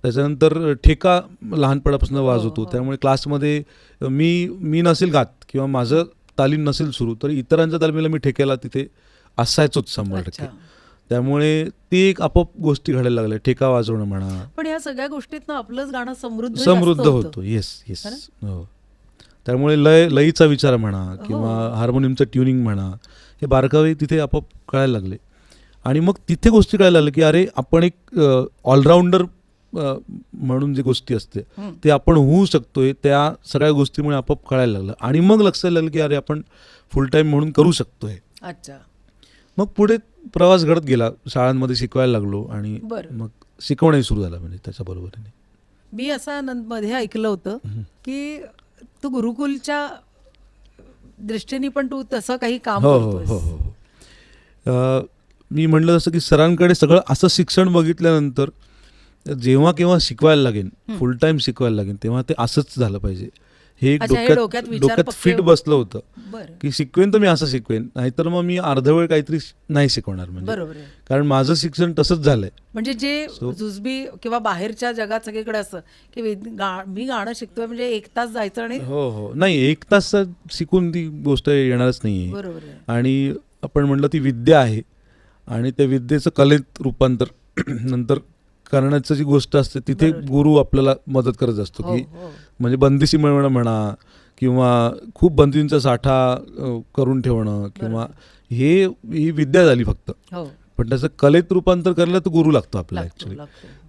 Speaker 4: त्याच्यानंतर ठेका लहानपणापासून वाजवतो. त्यामुळे क्लासमध्ये मी नसेल गात किंवा माझं तालीम नसेल सुरू तर इतरांच्या तालमीला मी ठेक्याला तिथे असायचोच 100%. त्यामुळे ती एक आपोआप गोष्टी घडायला लागल्या. ठेका वाजवणं म्हणा.
Speaker 3: पण या सगळ्या गोष्टीतनं आपलंच गाणं
Speaker 4: समृद्ध होतो. येस येस हो. त्यामुळे लयीचा विचार म्हणा किंवा हार्मोनियमचं ट्युनिंग म्हणा हे बारकावे तिथे आपोआप कळायला लागले. आणि मग तिथे गोष्टी कळायला लागल्या की अरे आपण एक ऑलराऊंडर म्हणून जी गोष्टी असते ते आपण होऊ शकतोय. त्या सगळ्या गोष्टीमुळे आपोआप कळायला लागलं. आणि मग लक्षात लागलं की अरे आपण फुल टाईम म्हणून करू शकतोय.
Speaker 3: अच्छा.
Speaker 4: मग पुढे प्रवास घडत गेला. शाळांमध्ये शिकवायला लागलो आणि मग शिकवणंही सुरू झालं म्हणजे त्याच्याबरोबरीने.
Speaker 3: मी असं मध्ये ऐकलं होतं की तू गुरुकुलच्या दृष्टीने पण तू तसं काही काम करतोयस.
Speaker 4: हो. मी म्हणलं जसं की सरांकडे सगळं असं शिक्षण बघितल्यानंतर जेव्हा केव्हा शिकवायला लागेन, फुल टाईम शिकवायला लागेन, तेव्हा ते असंच झालं पाहिजे. हे एक डोक्यात फिट बसलं होतं की शिकवेन तर मी असं शिकवेन, नाहीतर मग मी अर्धवेळ काहीतरी नाही शिकवणार. म्हणजे कारण माझं शिक्षण तसंच झालंय.
Speaker 3: म्हणजे जे जुजबी किंवा बाहेरच्या जगात सगळीकडे असं की मी गाणं शिकतोय म्हणजे 1 तास जायचं आणि
Speaker 4: हो नाही 1 तास शिकून ती गोष्ट येणारच नाहीये.
Speaker 3: बरोबर आहे.
Speaker 4: आणि आपण म्हणलं ती विद्या आहे आणि त्या विद्येचं कलेत रूपांतर नंतर करण्याचं जी गोष्ट असते तिथे गुरु आपल्याला मदत करत असतो. की म्हणजे बंदिशी मिळवणं म्हणा किंवा खूप बंदींचा साठा करून ठेवणं किंवा ही विद्या झाली फक्त. पण त्याचं कलेत रूपांतर करायला तर गुरु लागतो आपल्याला ॲक्च्युली.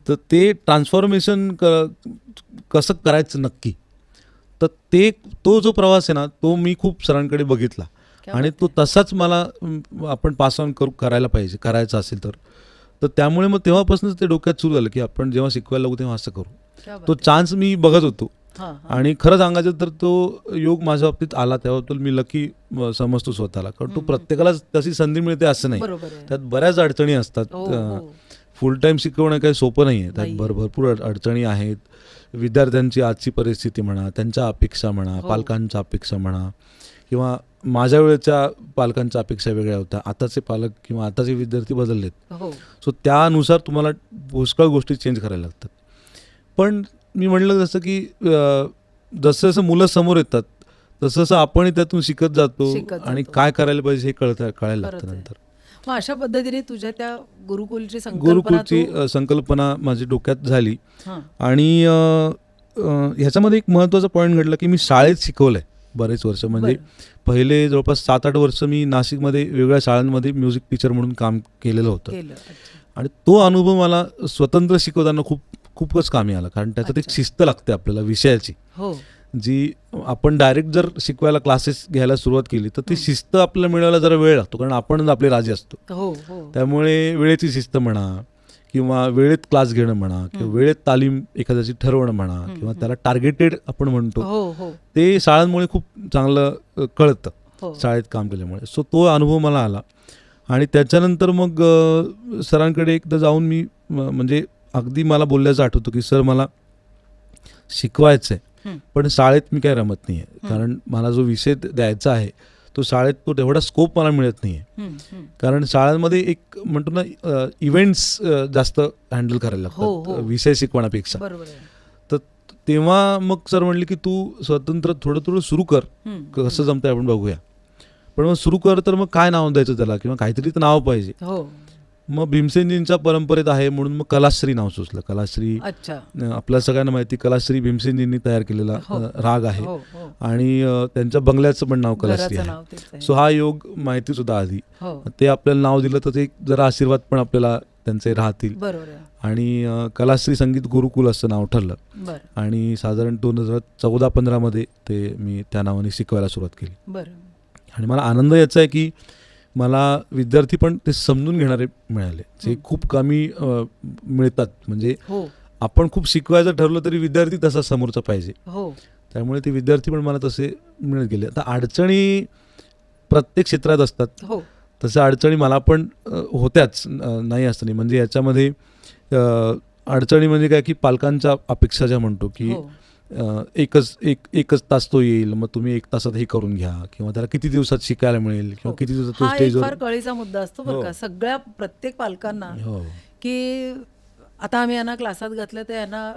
Speaker 4: तर ते ट्रान्सफॉर्मेशन कसं करायचं नक्की, तर तो जो प्रवास आहे ना तो मी खूप सरांकडे बघितला आणि तो तसाच मला आपण पास ऑन करायला पाहिजे करायचं असेल तर त्यामुळे मग तेव्हापासूनच ते डोक्यात सुरू झालं की आपण जेव्हा शिकवायला लागू तेव्हा असं करू. तो चान्स मी बघत होतो आणि खरं सांगायचं तर तो योग माझ्या बाबतीत आला त्याबद्दल मी लकी समजतो स्वतःला. कारण तो प्रत्येकाला तशी संधी मिळते असं नाही. त्यात बऱ्याच अडचणी असतात. फुल टाईम शिकवणं काही सोपं नाही आहे. त्यात भरपूर अडचणी आहेत. विद्यार्थ्यांची आजची परिस्थिती म्हणा, त्यांच्या अपेक्षा म्हणा, पालकांच्या अपेक्षा म्हणा किंवा माझ्या वेळेच्या पालकांच्या अपेक्षा वेगळ्या होत्या. आताचे पालक किंवा आताचे विद्यार्थी बदललेत. सो त्यानुसार तुम्हाला पुष्कळ गोष्टी चेंज करायला लागतात. पण मी म्हणलं जसं की जसं जसं मुलं समोर येतात तसं जसं आपणही त्यातून शिकत जातो आणि काय करायला पाहिजे हे कळायला लागतं नंतर.
Speaker 3: मग अशा पद्धतीने तुझ्या त्या गुरुकुलची
Speaker 4: संकल्पना माझी डोक्यात झाली. आणि ह्याच्यामध्ये एक महत्त्वाचा पॉईंट घडला की मी शाळेत शिकवलंय बरेच वर्ष. म्हणजे पहिले जवळपास 7-8 वर्ष मी नाशिकमध्ये वेगवेगळ्या शाळांमध्ये म्युझिक टीचर म्हणून काम केलेलं होतं. आणि तो अनुभव मला स्वतंत्र शिकवताना खूपच कामी आला. कारण त्याच्यात एक शिस्त लागते आपल्याला विषयाची, जी आपण डायरेक्ट जर शिकवायला क्लासेस घ्यायला सुरुवात केली तर ती शिस्त आपल्याला मिळवायला जरा वेळ लागतो. कारण आपणच आपले राजे असतो. त्यामुळे वेळेची शिस्त म्हणा किंवा वेळेत क्लास घेणं म्हणा किंवा वेळेत तालीम एखाद्याची ठरवणं म्हणा किंवा त्याला टार्गेटेड आपण म्हणतो ते शाळांमुळे खूप चांगलं कळतं शाळेत काम केल्यामुळे. सो तो अनुभव मला आला. आणि त्याच्यानंतर मग सरांकडे एकदा जाऊन मी म्हणजे अगदी मला बोलल्याचं आठवतं की सर मला शिकवायचं आहे पण शाळेत मी काय रमत नाही आहे. कारण मला जो विषय द्यायचा आहे तो शाळेत तो तेवढा स्कोप मला मिळत नाही आहे. कारण शाळांमध्ये एक म्हणतो ना इव्हेंट्स जास्त हँडल करायला लागतात विषय शिकवण्यापेक्षा. तर तेव्हा मग सर म्हणले की तू स्वतंत्र थोडं सुरू कर, कसं जमतंय आपण बघूया. पण मग सुरू कर तर मग काय नाव द्यायचं त्याला किंवा काहीतरी तर नाव पाहिजे. मग भीमसेनजींच्या परंपरेत आहे म्हणून मग कलाश्री नाव सुचलं. कलाश्री
Speaker 3: अच्छा.
Speaker 4: आपल्या सगळ्यांना माहिती, कलाश्री भीमसेनजींनी तयार केलेला राग आहे.
Speaker 3: हो, हो.
Speaker 4: आणि त्यांच्या बंगल्याचं पण नाव कलाश्री
Speaker 3: घराचं नाव
Speaker 4: आहे.
Speaker 3: तेच आहे.
Speaker 4: सो हा योग माहिती सुद्धा आधी.
Speaker 3: हो.
Speaker 4: ते आपल्याला नाव दिलं तर ते जरा आशीर्वाद पण आपल्याला त्यांचे राहतील.
Speaker 3: बरोबर आहे.
Speaker 4: आणि कलाश्री संगीत गुरुकुल असं नाव ठरलं.
Speaker 3: बरं.
Speaker 4: आणि साधारण 2014-15 मध्ये ते मी त्या नावाने शिकवायला सुरुवात केली.
Speaker 3: बरं.
Speaker 4: आणि मला आनंद याचा आहे की मला विद्यार्थी पण ते समजून घेणारे मिळाले, जे खूप कमी मिळतात. म्हणजे
Speaker 3: हो.
Speaker 4: आपण खूप शिकवायचं ठरलं तरी विद्यार्थी तसा समोरचा पाहिजे.
Speaker 3: हो.
Speaker 4: त्यामुळे ते विद्यार्थी पण मला तसे मिळत गेले. आता अडचणी प्रत्येक क्षेत्रात असतात.
Speaker 3: हो.
Speaker 4: तसं अडचणी मला पण होत्याच, नाही असं नाही. म्हणजे याच्यामध्ये अडचणी म्हणजे काय की पालकांच्या अपेक्षा ज्या म्हणतो की
Speaker 3: हो.
Speaker 4: एकच तास तो येईल, मग तुम्ही 1 तासात हे करून घ्या, किंवा त्याला किती दिवसात शिकायला मिळेल, किंवा
Speaker 3: हो.
Speaker 4: किती दिवसात तो
Speaker 3: हा एक
Speaker 4: स्टेजवर.
Speaker 3: फार कळीचा मुद्दा असतो बरं
Speaker 4: हो.
Speaker 3: का सगळ्या प्रत्येक पालकांना,
Speaker 4: हो
Speaker 3: की आता आम्ही यांना क्लासात घातलं तर यांना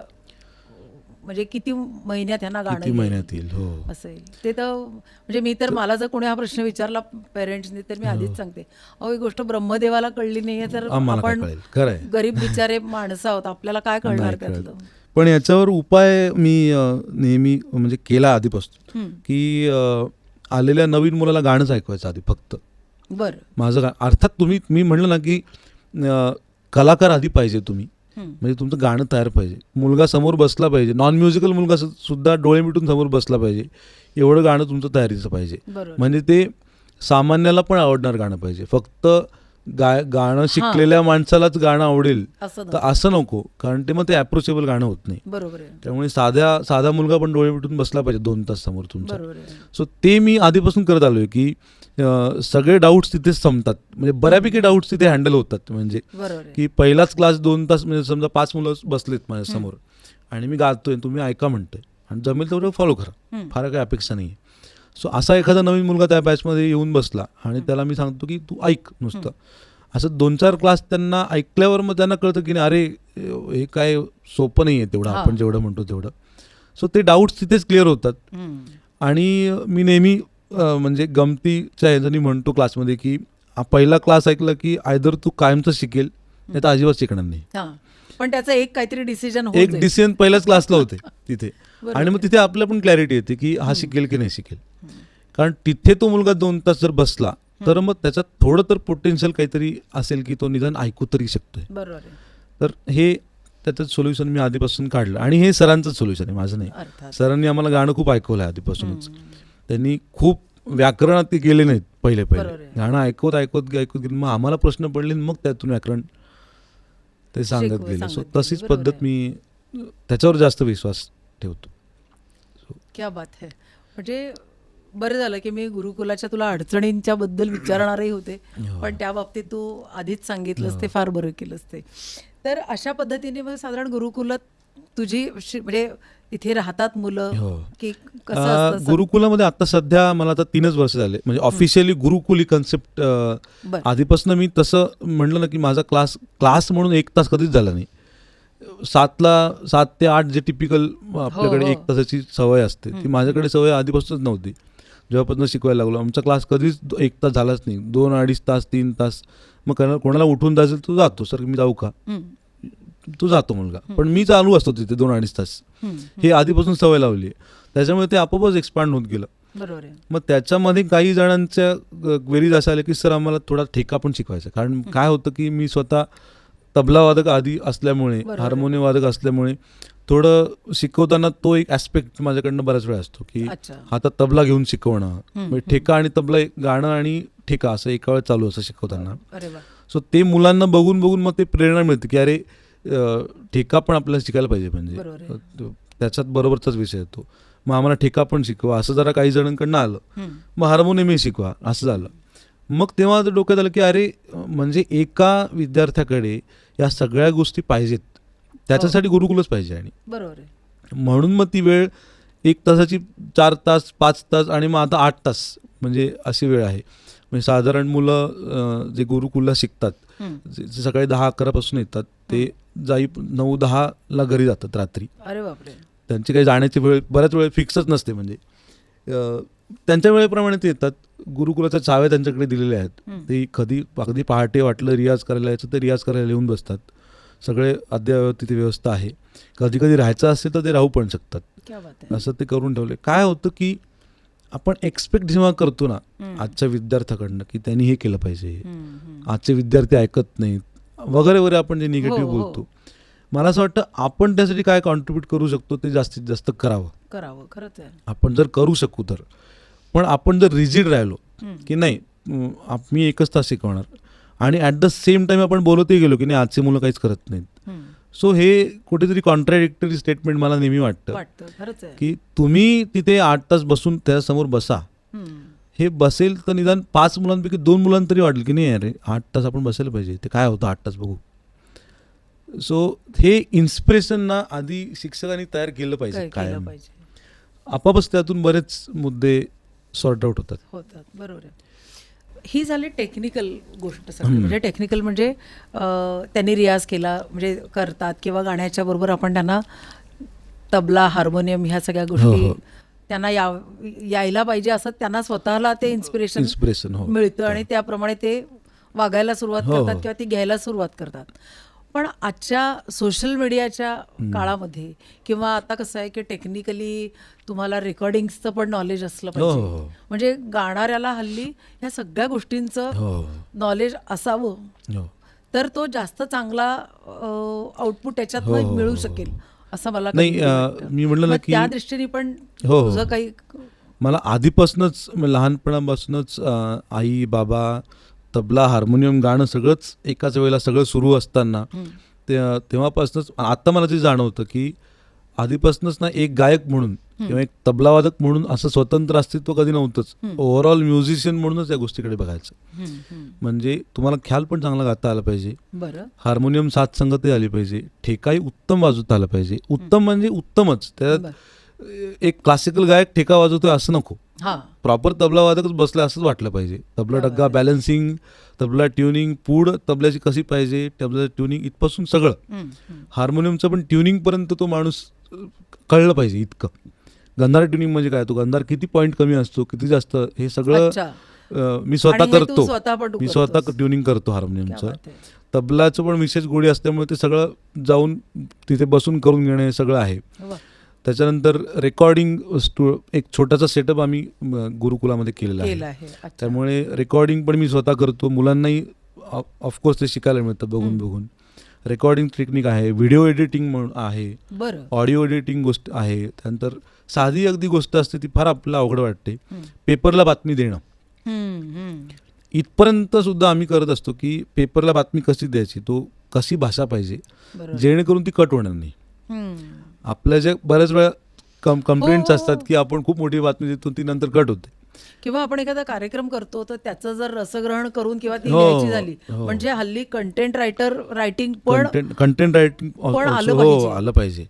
Speaker 3: म्हणजे किती महिन्यात यांना गाणं
Speaker 4: किती महिन्यात येईल. हो
Speaker 3: असेल ते तर म्हणजे मी तर मला जर कोणी हा प्रश्न विचारला पेरेंट्सनी तर मी आधीच सांगते, अहो ही गोष्ट ब्रह्मदेवाला कळली नाहीये तर
Speaker 4: आम्हाला काय
Speaker 3: आपण
Speaker 4: कळेल. खरं आहे.
Speaker 3: गरीब बिचारे माणसं आहोत, आपल्याला काय कळणार
Speaker 4: नाही कळत.
Speaker 3: त्यातलं.
Speaker 4: पण याच्यावर उपाय मी नेहमी म्हणजे केला आधीपासून,
Speaker 3: हम्म.
Speaker 4: की आलेल्या नवीन मुलाला गाणंच ऐकवायचं आधी फक्त.
Speaker 3: बरं.
Speaker 4: माझं अर्थात मी म्हणलं ना की कलाकार आधी पाहिजे तुम्ही,
Speaker 3: हम्म.
Speaker 4: म्हणजे तुमचं गाणं तयार पाहिजे, मुलगा समोर बसला पाहिजे, नॉन म्युझिकल मुलगा सुद्धा डोळे मिटून समोर बसला पाहिजे, एवढं गाणं तुमचं तयारीचं पाहिजे.
Speaker 3: बरोबर.
Speaker 4: म्हणजे ते सामान्याला पण आवडणार गाणं पाहिजे. फक्त गाणं शिकलेल्या माणसालाच गाणं आवडेल
Speaker 3: असं
Speaker 4: तर असं नको, कारण ते मग ते अप्रोचेबल गाणं होत नाही.
Speaker 3: बरोबर आहे.
Speaker 4: त्यामुळे साधा मुलगा पण डोळे मिटून बसला पाहिजे 2 तास समोर तुमच्या.
Speaker 3: बरोबर आहे.
Speaker 4: सो ते मी आधीपासून करत आलोय की सगळे डाऊट्स तिथेच संपतात, म्हणजे बऱ्यापैकी डाऊट्स तिथे हँडल होतात. म्हणजे
Speaker 3: बरोबर आहे.
Speaker 4: की पहिलाच क्लास 2 तास, म्हणजे समजा 5 मुलं बसलेत माझ्या समोर आणि मी गातोय, तुम्ही ऐका म्हणतोय आणि जमेल तेवढं फॉलो करा, फार काही अपेक्षा नाही आहे. सो असा एखादा नवीन मुलगा त्या बॅचमध्ये येऊन बसला आणि त्याला मी सांगतो की तू ऐक नुसतं. असं 2-4 क्लास त्यांना ऐकल्यावर मग त्यांना कळतं की नाही, अरे हे काय सोपं नाही आहे तेवढं, आपण जेवढं म्हणतो तेवढं. सो ते डाऊट्स तिथेच क्लिअर होतात. आणि मी नेहमी म्हणजे गमतीच्या ह्याच्यानी म्हणतो क्लासमध्ये की पहिला क्लास ऐकला की आयदर तू कायमचं शिकेल नाही तर अजिबात शिकणार नाही.
Speaker 3: हां. पण त्याचं एक काहीतरी डिसिजन
Speaker 4: एक डिसिजन पहिल्याच क्लासला होते तिथे.
Speaker 3: बरोबर.
Speaker 4: आणि मग तिथे आपल्या पण क्लॅरिटी येते की हा शिकेल की नाही शिकेल. कारण तिथे तो मुलगा 2 तास जर बसला तर मग त्याच्यात थोडं तर पोटेन्शियल काहीतरी असेल की तो निदान ऐकू तरी शकतोय.
Speaker 3: बरोबर आहे.
Speaker 4: तर हे त्याचं सोल्युशन मी आधीपासून काढलं. आणि हे सरांचंच सोल्युशन आहे, माझं नाही.
Speaker 3: अर्थात.
Speaker 4: सरांनी आम्हाला गाणं खूप ऐकवलं आहे आधीपासूनच. त्यांनी खूप व्याकरणात ते गेले नाहीत पहिले
Speaker 3: बरोबर आहे.
Speaker 4: गाणं ऐकत गेले, मग आम्हाला प्रश्न पडले, मग त्यातून व्याकरण ते सांगत गेले. सो तशीच
Speaker 3: बरोबर
Speaker 4: पद्धत
Speaker 3: आहे.
Speaker 4: मी त्याच्यावर जास्त विश्वास ठेवतो.
Speaker 3: क्या बात है. म्हणजे बरं झालं की मी गुरुकुलाच्या तुला अडचणींच्या बद्दल विचारणारही होते, पण त्या बाबतीत तू आधीच सांगितलंस, ते फार बरं केलंस ते. तर अशा पद्धतीने मग साधारण गुरुकुलात तुझी म्हणजे इथे राहतात मुलं की कसं असतं?
Speaker 4: गुरुकुलामध्ये आता सध्या मला आता 3च वर्ष झाले, म्हणजे ऑफिशियली गुरुकुल ही कन्सेप्ट आधीपासून मी तसं म्हणलं ना की माझा क्लास म्हणून 1 तास कधीच झाला नाही. 7 ते 8 जे टिपिकल आपल्याकडे 1 तासाची सवय असते, ती माझ्याकडे सवय आधीपासूनच नव्हती. जेव्हापासून शिकवायला लागलो, आमचा क्लास कधीच 1 तास झालाच नाही. 2-2.5 तास 3 तास. मग कोणाला उठून जायचं तू जातो, सर मी जाऊ का, तू जातो मुलगा, पण मी चालू असतो तिथे 2-2.5 तास. हे आधीपासून सवय लावली आहे, त्याच्यामुळे ते आपोआपच एक्सपांड होत गेलं.
Speaker 3: बरोबर आहे.
Speaker 4: मग त्याच्यामध्ये काही जणांच्या क्वेरीज अशा आल्या की सर आम्हाला थोडा ठेका पण शिकवायचा. कारण काय होतं की मी स्वतः तबलावादक आधी असल्यामुळे, हार्मोनियम वादक असल्यामुळे थोडं शिकवताना तो एक ॲस्पेक्ट माझ्याकडनं बऱ्याच वेळा असतो की आता तबला घेऊन शिकवणं, म्हणजे ठेका आणि तबला, गाणं आणि ठेका असं एका वेळेस चालू असं शिकवताना. सो ते मुलांना बघून मग ते प्रेरणा मिळते की अरे ठेका पण आपल्याला शिकायला पाहिजे, म्हणजे त्याच्यात बरोबरचाच विषय येतो. मग आम्हाला ठेका पण शिकवा असं जरा काही जणांकडनं आलं. मग हार्मोनियमही शिकवा असं झालं. मग तेव्हा डोक्यात आलं की अरे म्हणजे एका विद्यार्थ्याकडे या सगळ्या गोष्टी पाहिजेत, त्याच्यासाठी गुरुकुलच पाहिजे. आणि
Speaker 3: बरोबर आहे.
Speaker 4: म्हणून मग ती वेळ 1 तासाची 4 तास 5 तास आणि मग आता 8 तास म्हणजे अशी वेळ आहे. म्हणजे साधारण मुलं जे गुरुकुलला शिकतात, जे सकाळी 10-11 पासून येतात, ते 9-10ला घरी जातात रात्री.
Speaker 3: अरे बापरे.
Speaker 4: त्यांची काही जाण्याची वेळ बऱ्याच वेळ फिक्सच नसते. म्हणजे त्यांच्या वेळेप्रमाणे ते येतात. गुरुकुलाच्या चाव्या त्यांच्याकडे दिलेल्या आहेत. ते कधी अगदी पहाटे वाटलं रियाज करायला यायचं ते रियाज करायला येऊन बसतात. सगळे अद्ययावत तिथे व्यवस्था आहे. कधी कधी राहायचं असेल तर ते राहू पण शकतात.
Speaker 3: क्या बात आहे.
Speaker 4: असं ते करून ठेवले. काय होतं की आपण एक्सपेक्ट जेव्हा करतो ना आजच्या विद्यार्थ्याकडनं की त्यांनी हे केलं पाहिजे, आजचे विद्यार्थी ऐकत नाहीत वगैरे वगैरे आपण जे निगेटिव्ह
Speaker 3: हो.
Speaker 4: बोलतो, मला असं वाटतं आपण त्यासाठी काय कॉन्ट्रीब्यूट करू शकतो ते जास्तीत जास्त करावं.
Speaker 3: खरंच आहे.
Speaker 4: आपण जर करू शकू तर. पण आपण जर रिजिड राहिलो की नाही मी एकच तास शिकवणार आणि ॲट द सेम टाइम आपण बोलतही गेलो की नाही आजची मुलं काहीच करत नाहीत, सो हे कुठेतरी कॉन्ट्राडिक्टरी स्टेटमेंट मला नेहमी वाटतं
Speaker 3: खरंच आहे.
Speaker 4: की तुम्ही तिथे 8 तास बसून त्याच्यासमोर बसा. हे बसेल तर निदान 5 मुलांपैकी 2 मुलांना तरी वाटेल की नाही अरे 8 तास आपण बसायला पाहिजे, ते काय होतं 8 तास बघू. सो हे इन्स्पिरेशन ना आधी शिक्षकांनी तयार केलं पाहिजे. काय आपापच त्यातून बरेच मुद्दे सॉर्ट आउट होतात.
Speaker 3: बरोबर आहे. ही झाली टेक्निकल गोष्ट सगळी. म्हणजे टेक्निकल म्हणजे त्यांनी रियाज केला म्हणजे करतात किंवा गाण्याच्या बरोबर आपण त्यांना तबला हार्मोनियम ह्या सगळ्या गोष्टी त्यांना यायला पाहिजे असं त्यांना स्वतःला ते इन्स्पिरेशन मिळतं आणि त्याप्रमाणे ते वागायला सुरुवात करतात किंवा ती घ्यायला सुरुवात करतात. पण आजच्या सोशल मीडियाच्या काळामध्ये किंवा आता कसं आहे की टेक्निकली तुम्हाला रेकॉर्डिंगचं पण नॉलेज असलं पाहिजे. म्हणजे गाणाऱ्याला हल्ली ह्या सगळ्या गोष्टींचं नॉलेज असावं तर तो जास्त चांगला आउटपुट त्याच्यात मिळू शकेल असं मला
Speaker 4: नाही. मी म्हटलं ना की
Speaker 3: त्या दृष्टीने पण तुझं काही.
Speaker 4: मला आधीपासूनच लहानपणापासूनच आई बाबा तबला हार्मोनियम गाणं सगळंच एकाच वेळेला सगळं सुरू असताना तेव्हापासूनच आता मला ते जाणवतं की आधीपासूनच ना एक गायक म्हणून किंवा एक तबलावादक म्हणून असं स्वतंत्र अस्तित्व कधी नव्हतंच. ओव्हरऑल म्युझिशियन म्हणूनच या गोष्टीकडे बघायचं. म्हणजे तुम्हाला ख्याल पण चांगला गाता आला पाहिजे, हार्मोनियम साथ संगती आली पाहिजे, ठेकाही उत्तम वाजवता आला पाहिजे. उत्तम म्हणजे उत्तमच, त्यात एक क्लासिकल गायक ठेका वाजवतोय असं नको, प्रॉपर तबला वादकच बसला असंच वाटलं पाहिजे. तबला डग्गा बॅलन्सिंग, तबला ट्युनिंग, पूड तबल्याची कशी पाहिजे, तबला ट्युनिंग इथपासून सगळं. हार्मोनियमचं पण ट्युनिंग पर्यंत तो माणूस कळलं पाहिजे इतकं. गंधार ट्युनिंग म्हणजे काय, तो गंधार किती पॉईंट कमी असतो किती जास्त, हे सगळं मी स्वतः करतो. मी स्वतः ट्युनिंग करतो हार्मोनियमचं. तबलाचं पण विशेष गोडी असल्यामुळे ते सगळं जाऊन तिथे बसून करून घेणं हे सगळं आहे. त्याच्यानंतर रेकॉर्डिंग एक छोटासा सेटअप आम्ही गुरुकुलामध्ये केलेला आहे. त्यामुळे रेकॉर्डिंग पण मी स्वतः करतो. मुलांनाही ऑफकोर्स ते शिकायला मिळतं बघून बघून. रेकॉर्डिंग टेक्निक आहे, व्हिडिओ एडिटिंग म्हणून आहे, ऑडिओ एडिटिंग गोष्ट आहे. त्यानंतर साधी अगदी गोष्ट असते ती फार आपल्याला अवघड वाटते, पेपरला बातमी देणं. इथपर्यंत सुद्धा आम्ही करत असतो की पेपरला बातमी कशी द्यायची, तो कशी भाषा पाहिजे जेणेकरून ती कट होणार नाही. आपल्या जे बऱ्याच वेळा कंप्लेंट्स असतात की आपण खूप मोठी बातमी देतो ती नंतर कट होते.
Speaker 3: किंवा आपण एखादा कार्यक्रम करतो तर त्याचं जर रसग्रहण करून किंवा ती लिहायची झाली म्हणजे हल्ली कंटेंट रायटिंग पण
Speaker 4: आलं पाहिजे.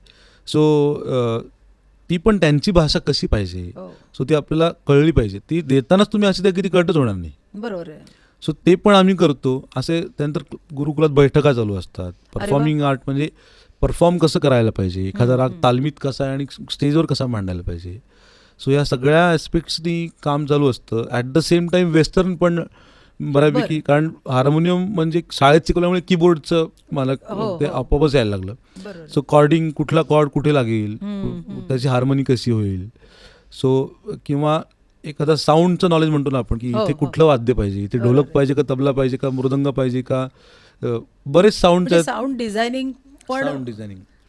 Speaker 4: सो ती पण त्यांची भाषा कशी पाहिजे, सो ती आपल्याला कळली पाहिजे. ती देतानाच तुम्ही अशी द्या की ती कटच होणार नाही.
Speaker 3: बरोबर आहे.
Speaker 4: सो ते पण आम्ही करतो. असे त्यानंतर गुरुकुलात बैठका चालू असतात. परफॉर्मिंग आर्ट म्हणजे परफॉर्म कसं करायला पाहिजे, एखादा राग तालमीत कसा आहे आणि स्टेजवर कसा मांडायला पाहिजे. सो या सगळ्या ॲस्पेक्ट्सनी काम चालू असतं. At the same time western पण बऱ्यापैकी, कारण हार्मोनियम म्हणजे शाळेत शिकवल्यामुळे कीबोर्डचं मला ते आपोआपच यायला लागलं. सो कॉर्डिंग, कुठला कॉर्ड कुठे लागेल, त्याची हार्मोनी कशी होईल. सो किंवा एखादा साऊंडचं नॉलेज म्हणतो ना आपण की इथे कुठलं वाद्य पाहिजे, इथे ढोलक पाहिजे का तबला पाहिजे का मृदंग पाहिजे का, बरेच साऊंड
Speaker 3: डिझायनिंग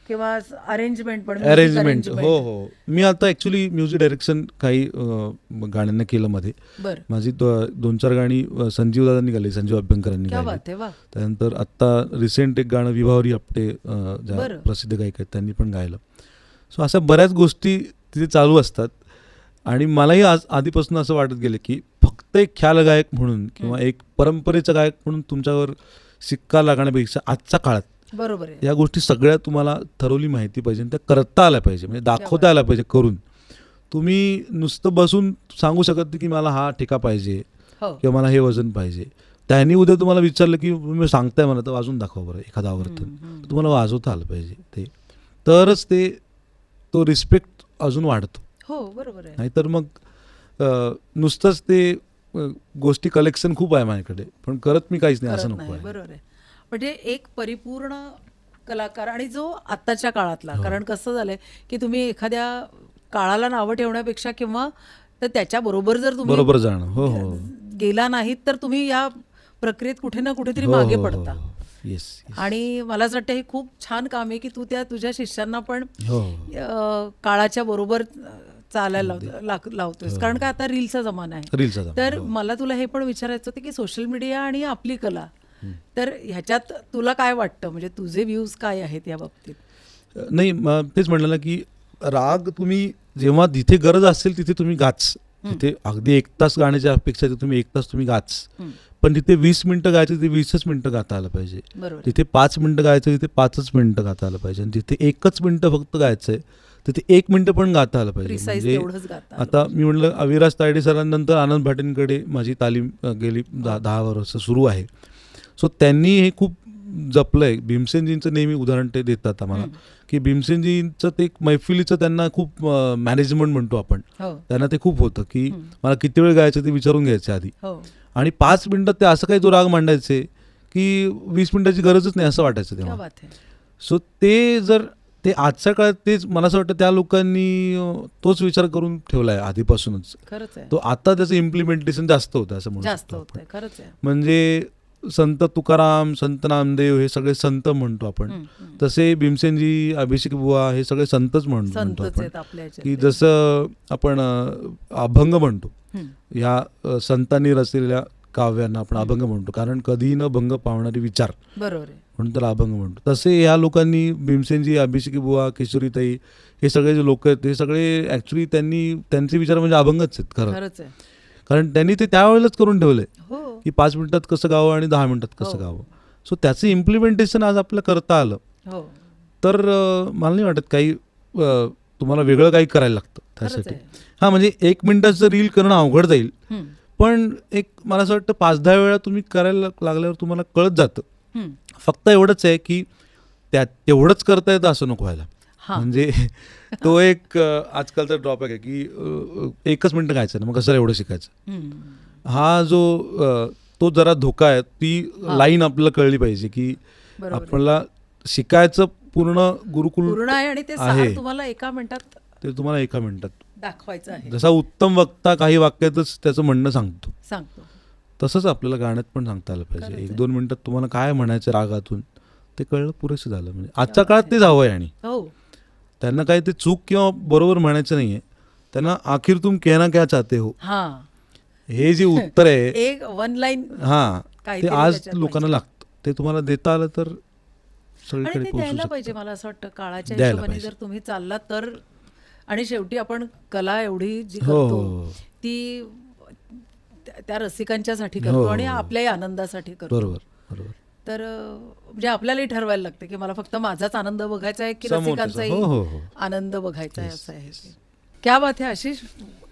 Speaker 3: किंवा अरेंजमेंट.
Speaker 4: हो. मी आता ॲक्च्युली म्युझिक डायरेक्शन काही गाण्यांना केलं मध्ये. माझी 2-4 गाणी संजीव दादांनी गायली, संजीव अभ्यंकरांनी गायली. त्यानंतर आत्ता रिसेंट एक गाणं विभावरी आपटे ज्या प्रसिद्ध गायक आहेत त्यांनी पण गायलं. सो अशा बऱ्याच गोष्टी तिथे चालू असतात. आणि मलाही आधीपासून असं वाटत गेलं की फक्त एक ख्याल गायक म्हणून किंवा एक परंपरेचा गायक म्हणून तुमच्यावर शिक्का लागण्यापेक्षा आजच्या काळात
Speaker 3: बरोबर आहे,
Speaker 4: या गोष्टी सगळ्या तुम्हाला ठरवली माहिती पाहिजे, त्या करता आल्या पाहिजे, म्हणजे दाखवता आल्या पाहिजे करून. तुम्ही नुसतं बसून सांगू शकत नाही की मला हा ठेका पाहिजे किंवा मला हे वजन पाहिजे. त्यांनी उद्या तुम्हाला विचारलं की तुम्ही सांगताय मला तर वाजून दाखवा बरं एखादं आवर्तन, तुम्हाला वाजवता आलं पाहिजे. ते तरच तो रिस्पेक्ट अजून वाढतो.
Speaker 3: हो बरोबर आहे.
Speaker 4: नाहीतर मग नुसतंच ते गोष्टी कलेक्शन खूप आहे माझ्याकडे, पण करत मी काहीच नाही, असं
Speaker 3: करत
Speaker 4: नको
Speaker 3: नाही.
Speaker 4: आहे.
Speaker 3: बरोबर आहे. म्हणजे एक परिपूर्ण कलाकार आणि जो आत्ताच्या काळातला, कारण कसं झालंय की तुम्ही एखाद्या काळाला नावं ठेवण्यापेक्षा किंवा तर त्याच्याबरोबर जर तुम्ही
Speaker 4: बरोबर जाणं. हो हो
Speaker 3: गेला नाहीत तर तुम्ही या प्रक्रियेत कुठे ना कुठेतरी
Speaker 4: हो,
Speaker 3: मागे
Speaker 4: हो, हो,
Speaker 3: पडता.
Speaker 4: हो. येस
Speaker 3: आणि मला असं वाटतं हे खूप छान काम आहे की तू त्या तुझ्या शिष्यांना पण
Speaker 4: हो
Speaker 3: काळाच्या बरोबर चालायला लावतोयस. कारण का आता रीलचा जमाना आहे.
Speaker 4: रीलचा जमाना,
Speaker 3: तर
Speaker 4: हो.
Speaker 3: मला तुला हे पण विचारायचं होतं की सोशल मीडिया आणि आपली कला, तर ह्याच्यात तुला काय वाटतं, म्हणजे तुझे व्ह्यूज काय आहेत या बाबतीत?
Speaker 4: नाही तेच म्हटलं ना की राग तुम्ही जेव्हा जिथे गरज असेल तिथे तुम्ही गाच. तिथे अगदी 1 तास गाण्याच्या अपेक्षा तुम्ही 1 तास तुम्ही गाच. पण तिथे 20 मिनिटं गायचं तिथे 20च मिनिटं गाता आलं पाहिजे.
Speaker 3: बरोबर.
Speaker 4: तिथे 5 मिनिटं गायचं तिथे 5च मिनिटं गाता आलं पाहिजे. आणि जिथे 1च मिनिटं फक्त गायचंय तिथे 1 मिनिटं पण गाता आलं पाहिजे.
Speaker 3: Precise
Speaker 4: म्हणजे
Speaker 3: तेवढंच गाता आलं
Speaker 4: आता मी म्हटलं अविराज तायडे सरांनंतर आनंद भाटेंकडे माझी तालीम गेली 10 वर्ष सुरू आहे. सो त्यांनी हे खूप जपलंय. भीमसेनजींचं नेहमी उदाहरण ते देतात आम्हाला की भीमसेनजींचं ते एक मैफिलीचं त्यांना खूप मॅनेजमेंट म्हणतो आपण,
Speaker 3: हो
Speaker 4: त्यांना ते खूप होतं की मला किती वेळ गायचं ते विचारून घ्यायचे आधी,
Speaker 3: हो
Speaker 4: आणि 5 मिनिटात ते असं काही तो राग मांडायचे की 20 मिनिटाची गरजच नाही असं वाटायचं
Speaker 3: क्या
Speaker 4: तेव्हा.
Speaker 3: बात आहे.
Speaker 4: सो ते जर ते आजच्या काळात तेच मला असं वाटतं त्या लोकांनी तोच विचार करून ठेवला आहे आधीपासूनच.
Speaker 3: खरंच आहे.
Speaker 4: तो आता त्याचं इम्प्लिमेंटेशन जास्त होतं असं म्हणू
Speaker 3: जास्त
Speaker 4: शकतो
Speaker 3: होत
Speaker 4: आपण.
Speaker 3: आहे. खरंच आहे.
Speaker 4: म्हणजे संत तुकाराम, संत नामदेव हे सगळे संत म्हणतो आपण, तसे भीमसेनजी, अभिषेक बुवा हे सगळे संतच म्हणतो
Speaker 3: संतच
Speaker 4: आपण.
Speaker 3: आहेत आपल्या ह्याच्यात.
Speaker 4: की जसं आपण अभंग म्हणतो,
Speaker 3: हम्म.
Speaker 4: ह्या संतांनी रचलेल्या काव्यांना आपण अभंग म्हणतो, कारण कधीही न भंग पावणारे विचार
Speaker 3: बरोबर आहे.
Speaker 4: म्हणून त्याला अभंग म्हणतो. तसे ह्या लोकांनी भीमसेनजी, अभिषेकी बुवा, किशोरीताई हे सगळे जे लोक आहेत हे सगळे ॲक्च्युली त्यांचे विचार म्हणजे अभंगच आहेत खरं.
Speaker 3: खरंच आहे.
Speaker 4: कारण त्यांनी ते त्यावेळेलाच करून ठेवले
Speaker 3: हो
Speaker 4: की 5 मिनिटात कसं गावं आणि 10 मिनिटात कसं
Speaker 3: हो.
Speaker 4: गावं. सो त्याचं इम्प्लिमेंटेशन आज आपल्याला करता आलं
Speaker 3: हो
Speaker 4: तर मला नाही वाटत काही तुम्हाला वेगळं काही करायला लागतं
Speaker 3: खरंच
Speaker 4: त्यासाठी.
Speaker 3: आहे.
Speaker 4: हां म्हणजे 1 मिनिटाचं रील करणं अवघड जाईल,
Speaker 3: हम्म.
Speaker 4: पण एक मला असं वाटतं 5-10 वेळा तुम्ही करायला लागल्यावर तुम्हाला कळत जातं.
Speaker 3: हम्म.
Speaker 4: फक्त एवढंच आहे की तेवढंच करता येतं असं नको व्हायला.
Speaker 3: हां.
Speaker 4: म्हणजे तो एक आजकालचा ड्रॉबॅक आहे की 1च मिनिटं गायचं ना मग कसं एवढं शिकायचं.
Speaker 3: हम्म.
Speaker 4: हा जो तो जरा धोका आहे. ती
Speaker 3: हां.
Speaker 4: लाईन आपल्याला कळली पाहिजे की
Speaker 3: बरोबर आहे.
Speaker 4: आपल्याला शिकायचं पूर्ण गुरुकुल
Speaker 3: पूर्ण आहे आणि ते सार
Speaker 4: आहे.
Speaker 3: तुम्हाला एका मिनिटात
Speaker 4: ते तुम्हाला 1 मिनिटात.
Speaker 3: दाखवायचं आहे.
Speaker 4: जसा उत्तम वक्ता काही वाक्यातच त्याचं म्हणणं सांगतो,
Speaker 3: सांगतो.
Speaker 4: तसंच आपल्याला गाण्यात पण सांगता आलं
Speaker 3: खरंच
Speaker 4: पाहिजे.
Speaker 3: आहे.
Speaker 4: 1-2 मिनिटात तुम्हाला काय म्हणायचं रागातून ते कळलं पुरेसं झालं. म्हणजे आजच्या काळात तेच हवं आहे. आणि
Speaker 3: हो
Speaker 4: त्यांना काही ते चूक किंवा बरोबर म्हणायचं नाहीये. त्यांना आखिर तुम कहना क्या चाहते हो
Speaker 3: हा
Speaker 4: हे जे उत्तर आहे
Speaker 3: एक वन लाईन
Speaker 4: हां ते
Speaker 3: काहीतरी
Speaker 4: आज
Speaker 3: त्याच्यात
Speaker 4: लोकांना
Speaker 3: पाहिजे.
Speaker 4: लागतं. ते तुम्हाला देता आलं तर
Speaker 3: आणि
Speaker 4: सगळीकडे
Speaker 3: ते
Speaker 4: पोहोचू
Speaker 3: द्यायला पाहिजे.
Speaker 4: शकतं.
Speaker 3: मला असं वाटतं काळाच्या
Speaker 4: द्यायला
Speaker 3: हिशोबाने
Speaker 4: पाहिजे.
Speaker 3: जर तुम्ही चाललात तर. आणि शेवटी आपण कला एवढी जी
Speaker 4: हो,
Speaker 3: करतो
Speaker 4: हो, हो.
Speaker 3: ती त्या रसिकांच्यासाठी
Speaker 4: हो,
Speaker 3: करतो
Speaker 4: हो,
Speaker 3: आणि
Speaker 4: हो.
Speaker 3: आपल्याही आनंदासाठी करतो.
Speaker 4: बरोबर बरोबर.
Speaker 3: तर म्हणजे आपल्यालाही ठरवायला लागतं की मला फक्त माझाच आनंद बघायचा आहे की
Speaker 4: समोरच्याचा.
Speaker 3: रसिकांचाही
Speaker 4: हो, हो, हो.
Speaker 3: आनंद बघायचा आहे, असं आहे. क्या बात आहे आशिष.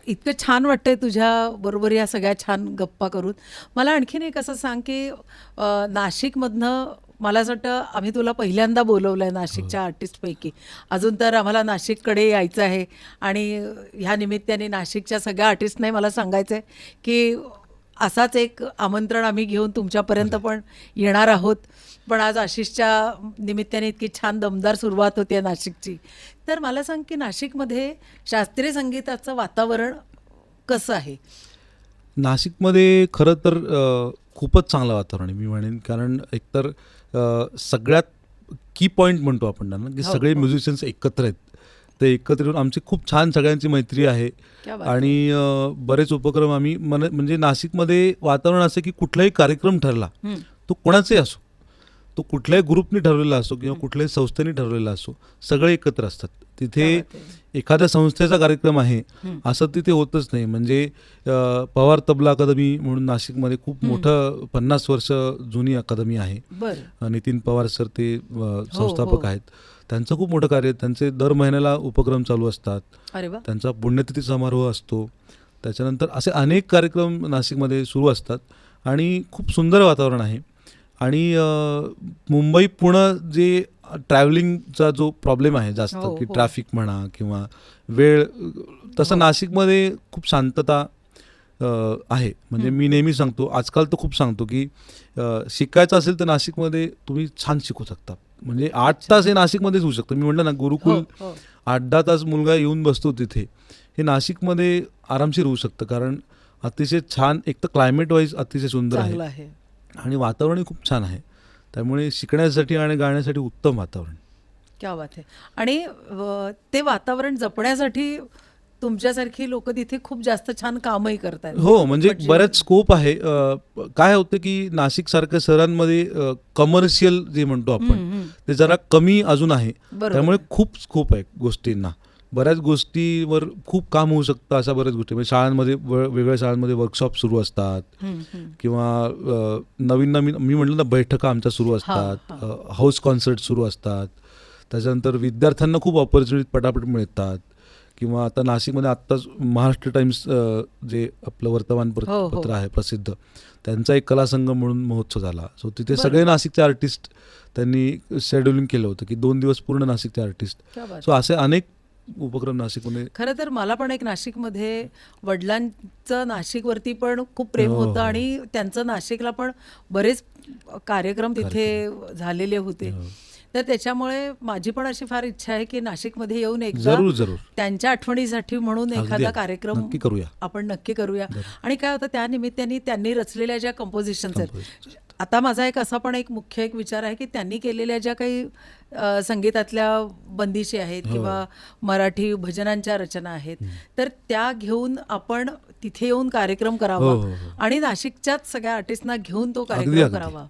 Speaker 3: इतकं छान वाटतंय तुझ्या बरोबर या सगळ्या छान गप्पा करून. मला आणखीन एक असं सांग की नाशिकमधनं मला असं वाटतं आम्ही तुला पहिल्यांदा बोलवलं आहे नाशिकच्या आर्टिस्टपैकी. अजून तर आम्हाला नाशिककडे यायचं आहे आणि ह्या निमित्ताने नाशिकच्या सगळ्या आर्टिस्टने मला सांगायचं आहे की असाच एक आमंत्रण आम्ही घेऊन तुमच्यापर्यंत पण येणार आहोत. पण आज आशिषच्या निमित्ताने इतकी छान दमदार सुरुवात होती आहे नाशिकची. तर मला सांग की नाशिकमध्ये शास्त्रीय संगीताचं वातावरण कसं आहे?
Speaker 4: नाशिकमध्ये खरं तर खूपच चांगलं वातावरण आहे मी म्हणेन. कारण एकतर सगळ्यात की पॉईंट म्हणतो आपण त्यांना की
Speaker 3: हो,
Speaker 4: सगळे
Speaker 3: हो.
Speaker 4: म्युझिशियन्स एकत्र आहेत. ते एकत्र येऊन आमची खूप छान सगळ्यांची मैत्री आहे.
Speaker 3: क्या बात आहे.
Speaker 4: आणि बरेच उपक्रम आम्ही म्हणजे नाशिकमध्ये वातावरण असं की कुठलाही कार्यक्रम ठरला
Speaker 3: हम्म.
Speaker 4: तो कोणाचाही असो, तो कुठल्याही ग्रुपनी ठरवलेला असो किंवा कुठल्याही संस्थेने ठरवलेला असो, सगळे एकत्र असतात तिथे.
Speaker 3: क्या बात आहे.
Speaker 4: एखाद्या संस्थेचा कार्यक्रम आहे
Speaker 3: हम्म.
Speaker 4: असं तिथे होतच नाही. म्हणजे पवार तबला अकादमी म्हणून नाशिकमध्ये खूप मोठं 50 वर्ष जुनी अकादमी आहे.
Speaker 3: बरं.
Speaker 4: नितीन पवार सर ते संस्थापक
Speaker 3: हो.
Speaker 4: आहेत. त्यांचं खूप मोठं कार्य आहे. त्यांचे दर महिन्याला उपक्रम चालू असतात.
Speaker 3: अरे वा.
Speaker 4: त्यांचा पुण्यतिथी समारोह असतो. त्याच्यानंतर असे अनेक कार्यक्रम नाशिकमध्ये सुरू असतात आणि खूप सुंदर वातावरण आहे. आणि मुंबई पुणे जे ट्रॅव्हलिंगचा जो प्रॉब्लेम आहे जास्त
Speaker 3: हो,
Speaker 4: की
Speaker 3: हो.
Speaker 4: ट्रॅफिक म्हणा किंवा वेळ, तसं नाशिकमध्ये खूप शांतता आहे. म्हणजे मी नेहमी सांगतो, आजकाल तर खूप सांगतो की शिकायचं असेल तर नाशिकमध्ये तुम्ही छान शिकू शकता. म्हणजे 8 तास हे नाशिकमध्येच होऊ शकतं. मी म्हटलं ना, गुरुकुल
Speaker 3: हो, हो.
Speaker 4: 8-10 तास मुलगा येऊन बसतो तिथे, हे नाशिकमध्ये आरामशीर होऊ शकतं. कारण अतिशय छान, एक तर क्लायमेट वाईज अतिशय सुंदर आहे
Speaker 3: चांगलं आहे.
Speaker 4: आणि वातावरणही खूप छान आहे. त्यामुळे शिकण्यासाठी आणि गाण्यासाठी उत्तम वातावरण.
Speaker 3: क्या बात आहे. आणि ते वातावरण जपण्यासाठी तुमच्यासारखी लोक तिथे खूप जास्त छान कामही करतात.
Speaker 4: हो, म्हणजे बऱ्याच स्कोप आहे. काय होतं की नाशिक सारख्या शहरांमध्ये कमर्शियल जे म्हणतो आपण ते जरा कमी अजून आहे.
Speaker 3: बरोबर.
Speaker 4: त्यामुळे खूप स्कोप आहे गोष्टींना. बऱ्याच गोष्टीवर खूप काम होऊ शकतं. अशा बऱ्याच गोष्टी म्हणजे शाळांमध्ये वेगवेगळ्या शाळांमध्ये वर्कशॉप सुरू असतात किंवा नवीन नवीन मी म्हटलं ना, बैठका आमच्या सुरू असतात, हाऊस कॉन्सर्ट सुरू असतात. त्याच्यानंतर विद्यार्थ्यांना खूप ऑपॉर्च्युनिटी पटापट मिळतात. किंवा आता नाशिकमध्ये आत्ताच महाराष्ट्र टाइम्स जे आपलं वर्तमानपत्र आहे प्रसिद्ध, त्यांचा एक कलासंगम म्हणून महोत्सव झाला. सो तिथे सगळे नाशिकचे आर्टिस्ट त्यांनी शेड्युलिंग केलं होतं की 2 दिवस पूर्ण नाशिकचे आर्टिस्ट. सो असे अनेक उपक्रम नाशिकमध्ये.
Speaker 3: खरं तर मला पण एक नाशिकमध्ये वडिलांचं नाशिकवरती पण खूप प्रेम होतं आणि त्यांचं नाशिकला पण बरेच कार्यक्रम तिथे झालेले होते. तर त्याच्यामुळे माझी पण अशी फार इच्छा आहे की नाशिकमध्ये येऊन एकदा
Speaker 4: जरूर
Speaker 3: त्यांच्या आठवणीसाठी म्हणून एखादा कार्यक्रम
Speaker 4: नक्की करूया.
Speaker 3: आपण नक्की करूया. आणि काय होतं, त्या निमित्ताने त्यांनी रचलेल्या ज्या कंपोजिशन्स आहेत, आता माझा एक असा पण एक मुख्य एक विचार आहे की त्यांनी केलेल्या ज्या काही संगीतातल्या बंदिशी आहेत किंवा मराठी भजनांच्या रचना आहेत, तर त्या घेऊन आपण तिथे येऊन कार्यक्रम करावा आणि नाशिकच्याच सगळ्या आर्टिस्टना घेऊन तो कार्यक्रम करावा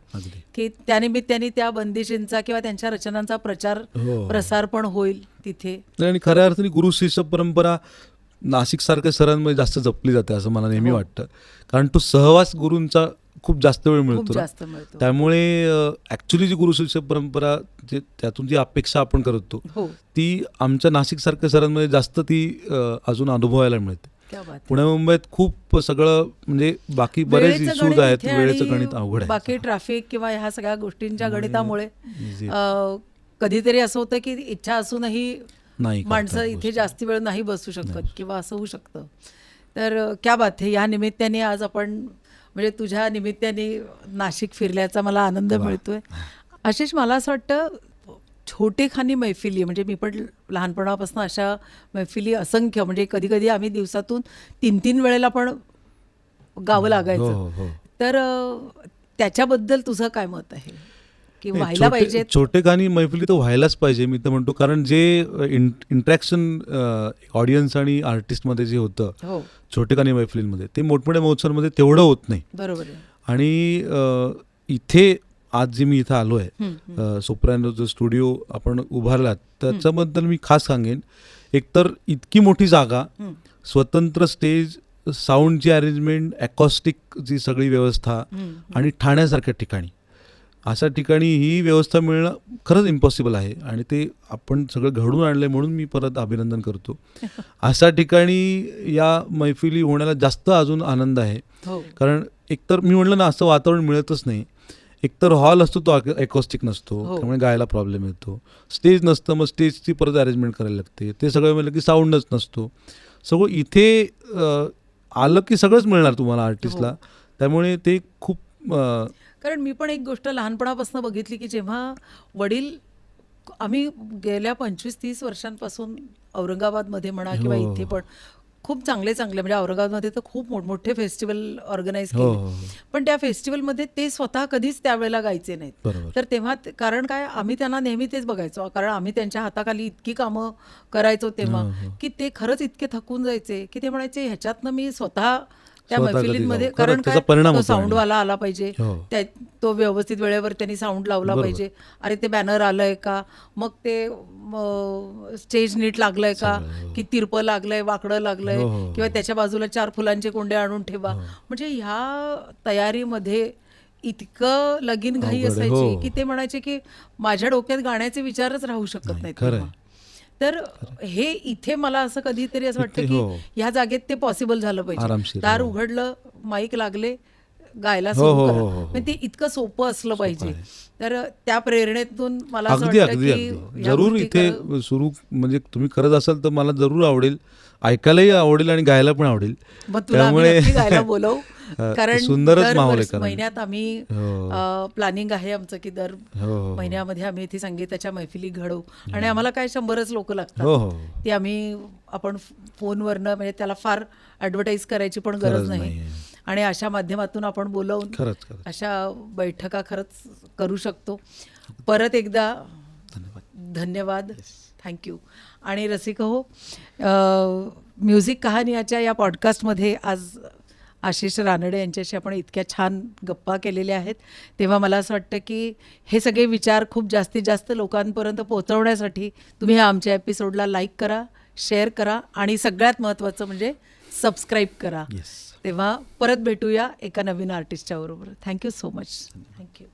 Speaker 3: की त्यानिमित्ताने त्या बंदिशींचा किंवा त्यांच्या रचनांचा प्रसार पण होईल तिथे.
Speaker 4: आणि खऱ्या अर्थाने गुरु शिष्य परंपरा नाशिक सारख्या शहरांमध्ये जास्त जपली जाते असं मला नेहमी वाटतं. कारण तो सहवास गुरूंचा खूप जास्त वेळ मिळतो. त्यामुळे ऍक्च्युली जी गुरु शिष्य परंपरा त्यातून जी अपेक्षा आपण करतो ती आमच्या नाशिक सारख्या शहरांमध्ये जास्त ती अजून अनुभवायला मिळते. पुणे मुंबईत खूप सगळं म्हणजे बाकी बरेच इश्यूज आहेत, वेळेचं गणित अवघड आहे.
Speaker 3: बाकी ट्रॅफिक किंवा ह्या सगळ्या गोष्टींच्या गणितामुळे कधीतरी असं होतं की इच्छा असूनही माणसं इथे जास्त वेळ नाही बसू शकत किंवा असं होऊ शकतं. तर क्या बात आहे. या निमित्ताने आज आपण म्हणजे तुझ्या निमित्ताने नाशिक फिरल्याचा मला आनंद मिळतोय. आशिष, मला असं वाटतं छोटेखानी मैफिली, म्हणजे मी पण लहानपणापासून अशा मैफिली असंख्य, म्हणजे कधी कधी आम्ही दिवसातून 3-3 वेळेला पण गावं लागायचं. तर त्याच्याबद्दल तुझं काय मत आहे की व्हायला पाहिजे?
Speaker 4: छोटेखानी मैफिली तर व्हायलाच पाहिजे मी तर म्हणतो. कारण जे इंटरॅक्शन ऑडियन्स आणि आर्टिस्टमध्ये जे होतं छोटेखानी मैफिलींमध्ये, ते मोठमोठ्या महोत्सवांमध्ये तेवढं होत नाही.
Speaker 3: बरोबर आहे.
Speaker 4: आणि इथे आज जे मी इथं आलो आहे, सोप्रानो जो स्टुडिओ आपण उभारलात, त्याच्याबद्दल मी खास सांगेन. एकतर इतकी मोठी जागा, स्वतंत्र स्टेज, साऊंडची अरेंजमेंट, अकॉस्टिक जी सगळी व्यवस्था, आणि ठाण्यासारख्या ठिकाणी, अशा ठिकाणी ही व्यवस्था मिळणं खरंच इम्पॉसिबल आहे. आणि ते आपण सगळं घडून आणलं म्हणून मी परत अभिनंदन करतो. अशा ठिकाणी या मैफिली होण्याला जास्त अजून आनंद आहे. कारण एकतर मी म्हटलं ना, असं वातावरण मिळतच नाही. एकतर हॉल असतो तो अकॉस्टिक नसतो, त्यामुळे गायला प्रॉब्लेम येतो. स्टेज नसतं, मग स्टेजची परत अरेंजमेंट करायला लागते. ते सगळं मिळलं की साऊंडच नसतो. सगळं इथे आलं की सगळंच मिळणार तुम्हाला आर्टिस्टला. त्यामुळे ते खूप
Speaker 3: कारण मी पण एक गोष्ट लहानपणापासून बघितली की जेव्हा वडील, आम्ही गेल्या 25-30 वर्षांपासून औरंगाबादमध्ये म्हणा किंवा इथे पण खूप चांगले म्हणजे औरंगाबादमध्ये तर खूप मोठमोठे फेस्टिवल ऑर्गनाईज केले, पण त्या फेस्टिवलमध्ये ते स्वतः कधीच त्यावेळेला गायचे नाहीत. तर तेव्हा कारण काय, आम्ही त्यांना नेहमी तेच बघायचो, कारण आम्ही त्यांच्या हाताखाली इतकी कामं करायचो तेव्हा की ते खरंच इतके थकून जायचे की ते म्हणायचे ह्याच्यातनं मी स्वतः त्या मैफिलींमध्ये, कारण काय तो साऊंडवाला आला पाहिजे, तो व्यवस्थित वेळेवर त्यांनी साऊंड लावला पाहिजे. अरे ते बॅनर आलंय का, मग ते स्टेज नीट लागलंय का, की तिरपं लागलंय, वाकडं लागलंय, किंवा त्याच्या बाजूला 4 फुलांचे कोंडे आणून ठेवा. म्हणजे ह्या तयारीमध्ये इतकं लगीन घाई असायची की ते म्हणायचे की माझ्या डोक्यात गाण्याचे विचारच राहू शकत नाहीत. तर हे इथे मला असं कधीतरी असं वाटतं की ह्या जागेत ते पॉसिबल झालं पाहिजे. दार उघडलं, माईक लागले, गायला
Speaker 4: हो,
Speaker 3: सुरू
Speaker 4: हो,
Speaker 3: करा.
Speaker 4: हो, हो.
Speaker 3: म्हणजे ते इतकं सोपं असलं पाहिजे. तर त्या प्रेरणेतून मला असं
Speaker 4: अगदी
Speaker 3: वाटतं
Speaker 4: अगदी
Speaker 3: की
Speaker 4: अगदी
Speaker 3: या
Speaker 4: जरूर
Speaker 3: गोष्टी
Speaker 4: इथे सुरू म्हणजे तुम्ही करत असाल तर मला जरूर आवडेल, ऐकायलाही आवडेल आणि गायला पण आवडेल.
Speaker 3: मग तुला आम्ही नक्की गायला बोलवू. कारण
Speaker 4: सुंदरच माहोल आहे कारण.
Speaker 3: महिन्यात आम्ही
Speaker 4: हो.
Speaker 3: प्लॅनिंग आहे आमचं की दर
Speaker 4: हो, हो.
Speaker 3: महिन्यामध्ये आम्ही इथे संगीताच्या मैफिली घडवू. आणि आम्हाला काय 100च लोक
Speaker 4: हो,
Speaker 3: लागतात.
Speaker 4: हो.
Speaker 3: ती आम्ही आपण फोनवरनं म्हणजे त्याला फार ॲडव्हर्टाईज करायची पण गरज
Speaker 4: गरज
Speaker 3: नाही.
Speaker 4: नाहीये.
Speaker 3: आणि अशा माध्यमातून आपण बोलवून
Speaker 4: खरंच खरंच
Speaker 3: अशा बैठका खरंच करू शकतो. परत एकदा धन्यवाद. थँक्यू. आणि रसिक हो, म्युझिक कहाणीच्या या पॉडकास्टमध्ये आज आशिष रानडे यांच्याशी आपण इतक्या छान गप्पा केलेल्या आहेत. तेव्हा मला असं वाटतं की हे सगळे विचार खूप जास्तीत जास्त लोकांपर्यंत पोहोचवण्यासाठी तुम्ही आमच्या एपिसोडला लाईक करा, शेअर करा आणि सगळ्यात महत्त्वाचं म्हणजे सबस्क्राईब करा.
Speaker 4: येस.
Speaker 3: तेव्हा परत भेटूया एका नवीन आर्टिस्टच्या बरोबर. Thank you so much. थँक्यू.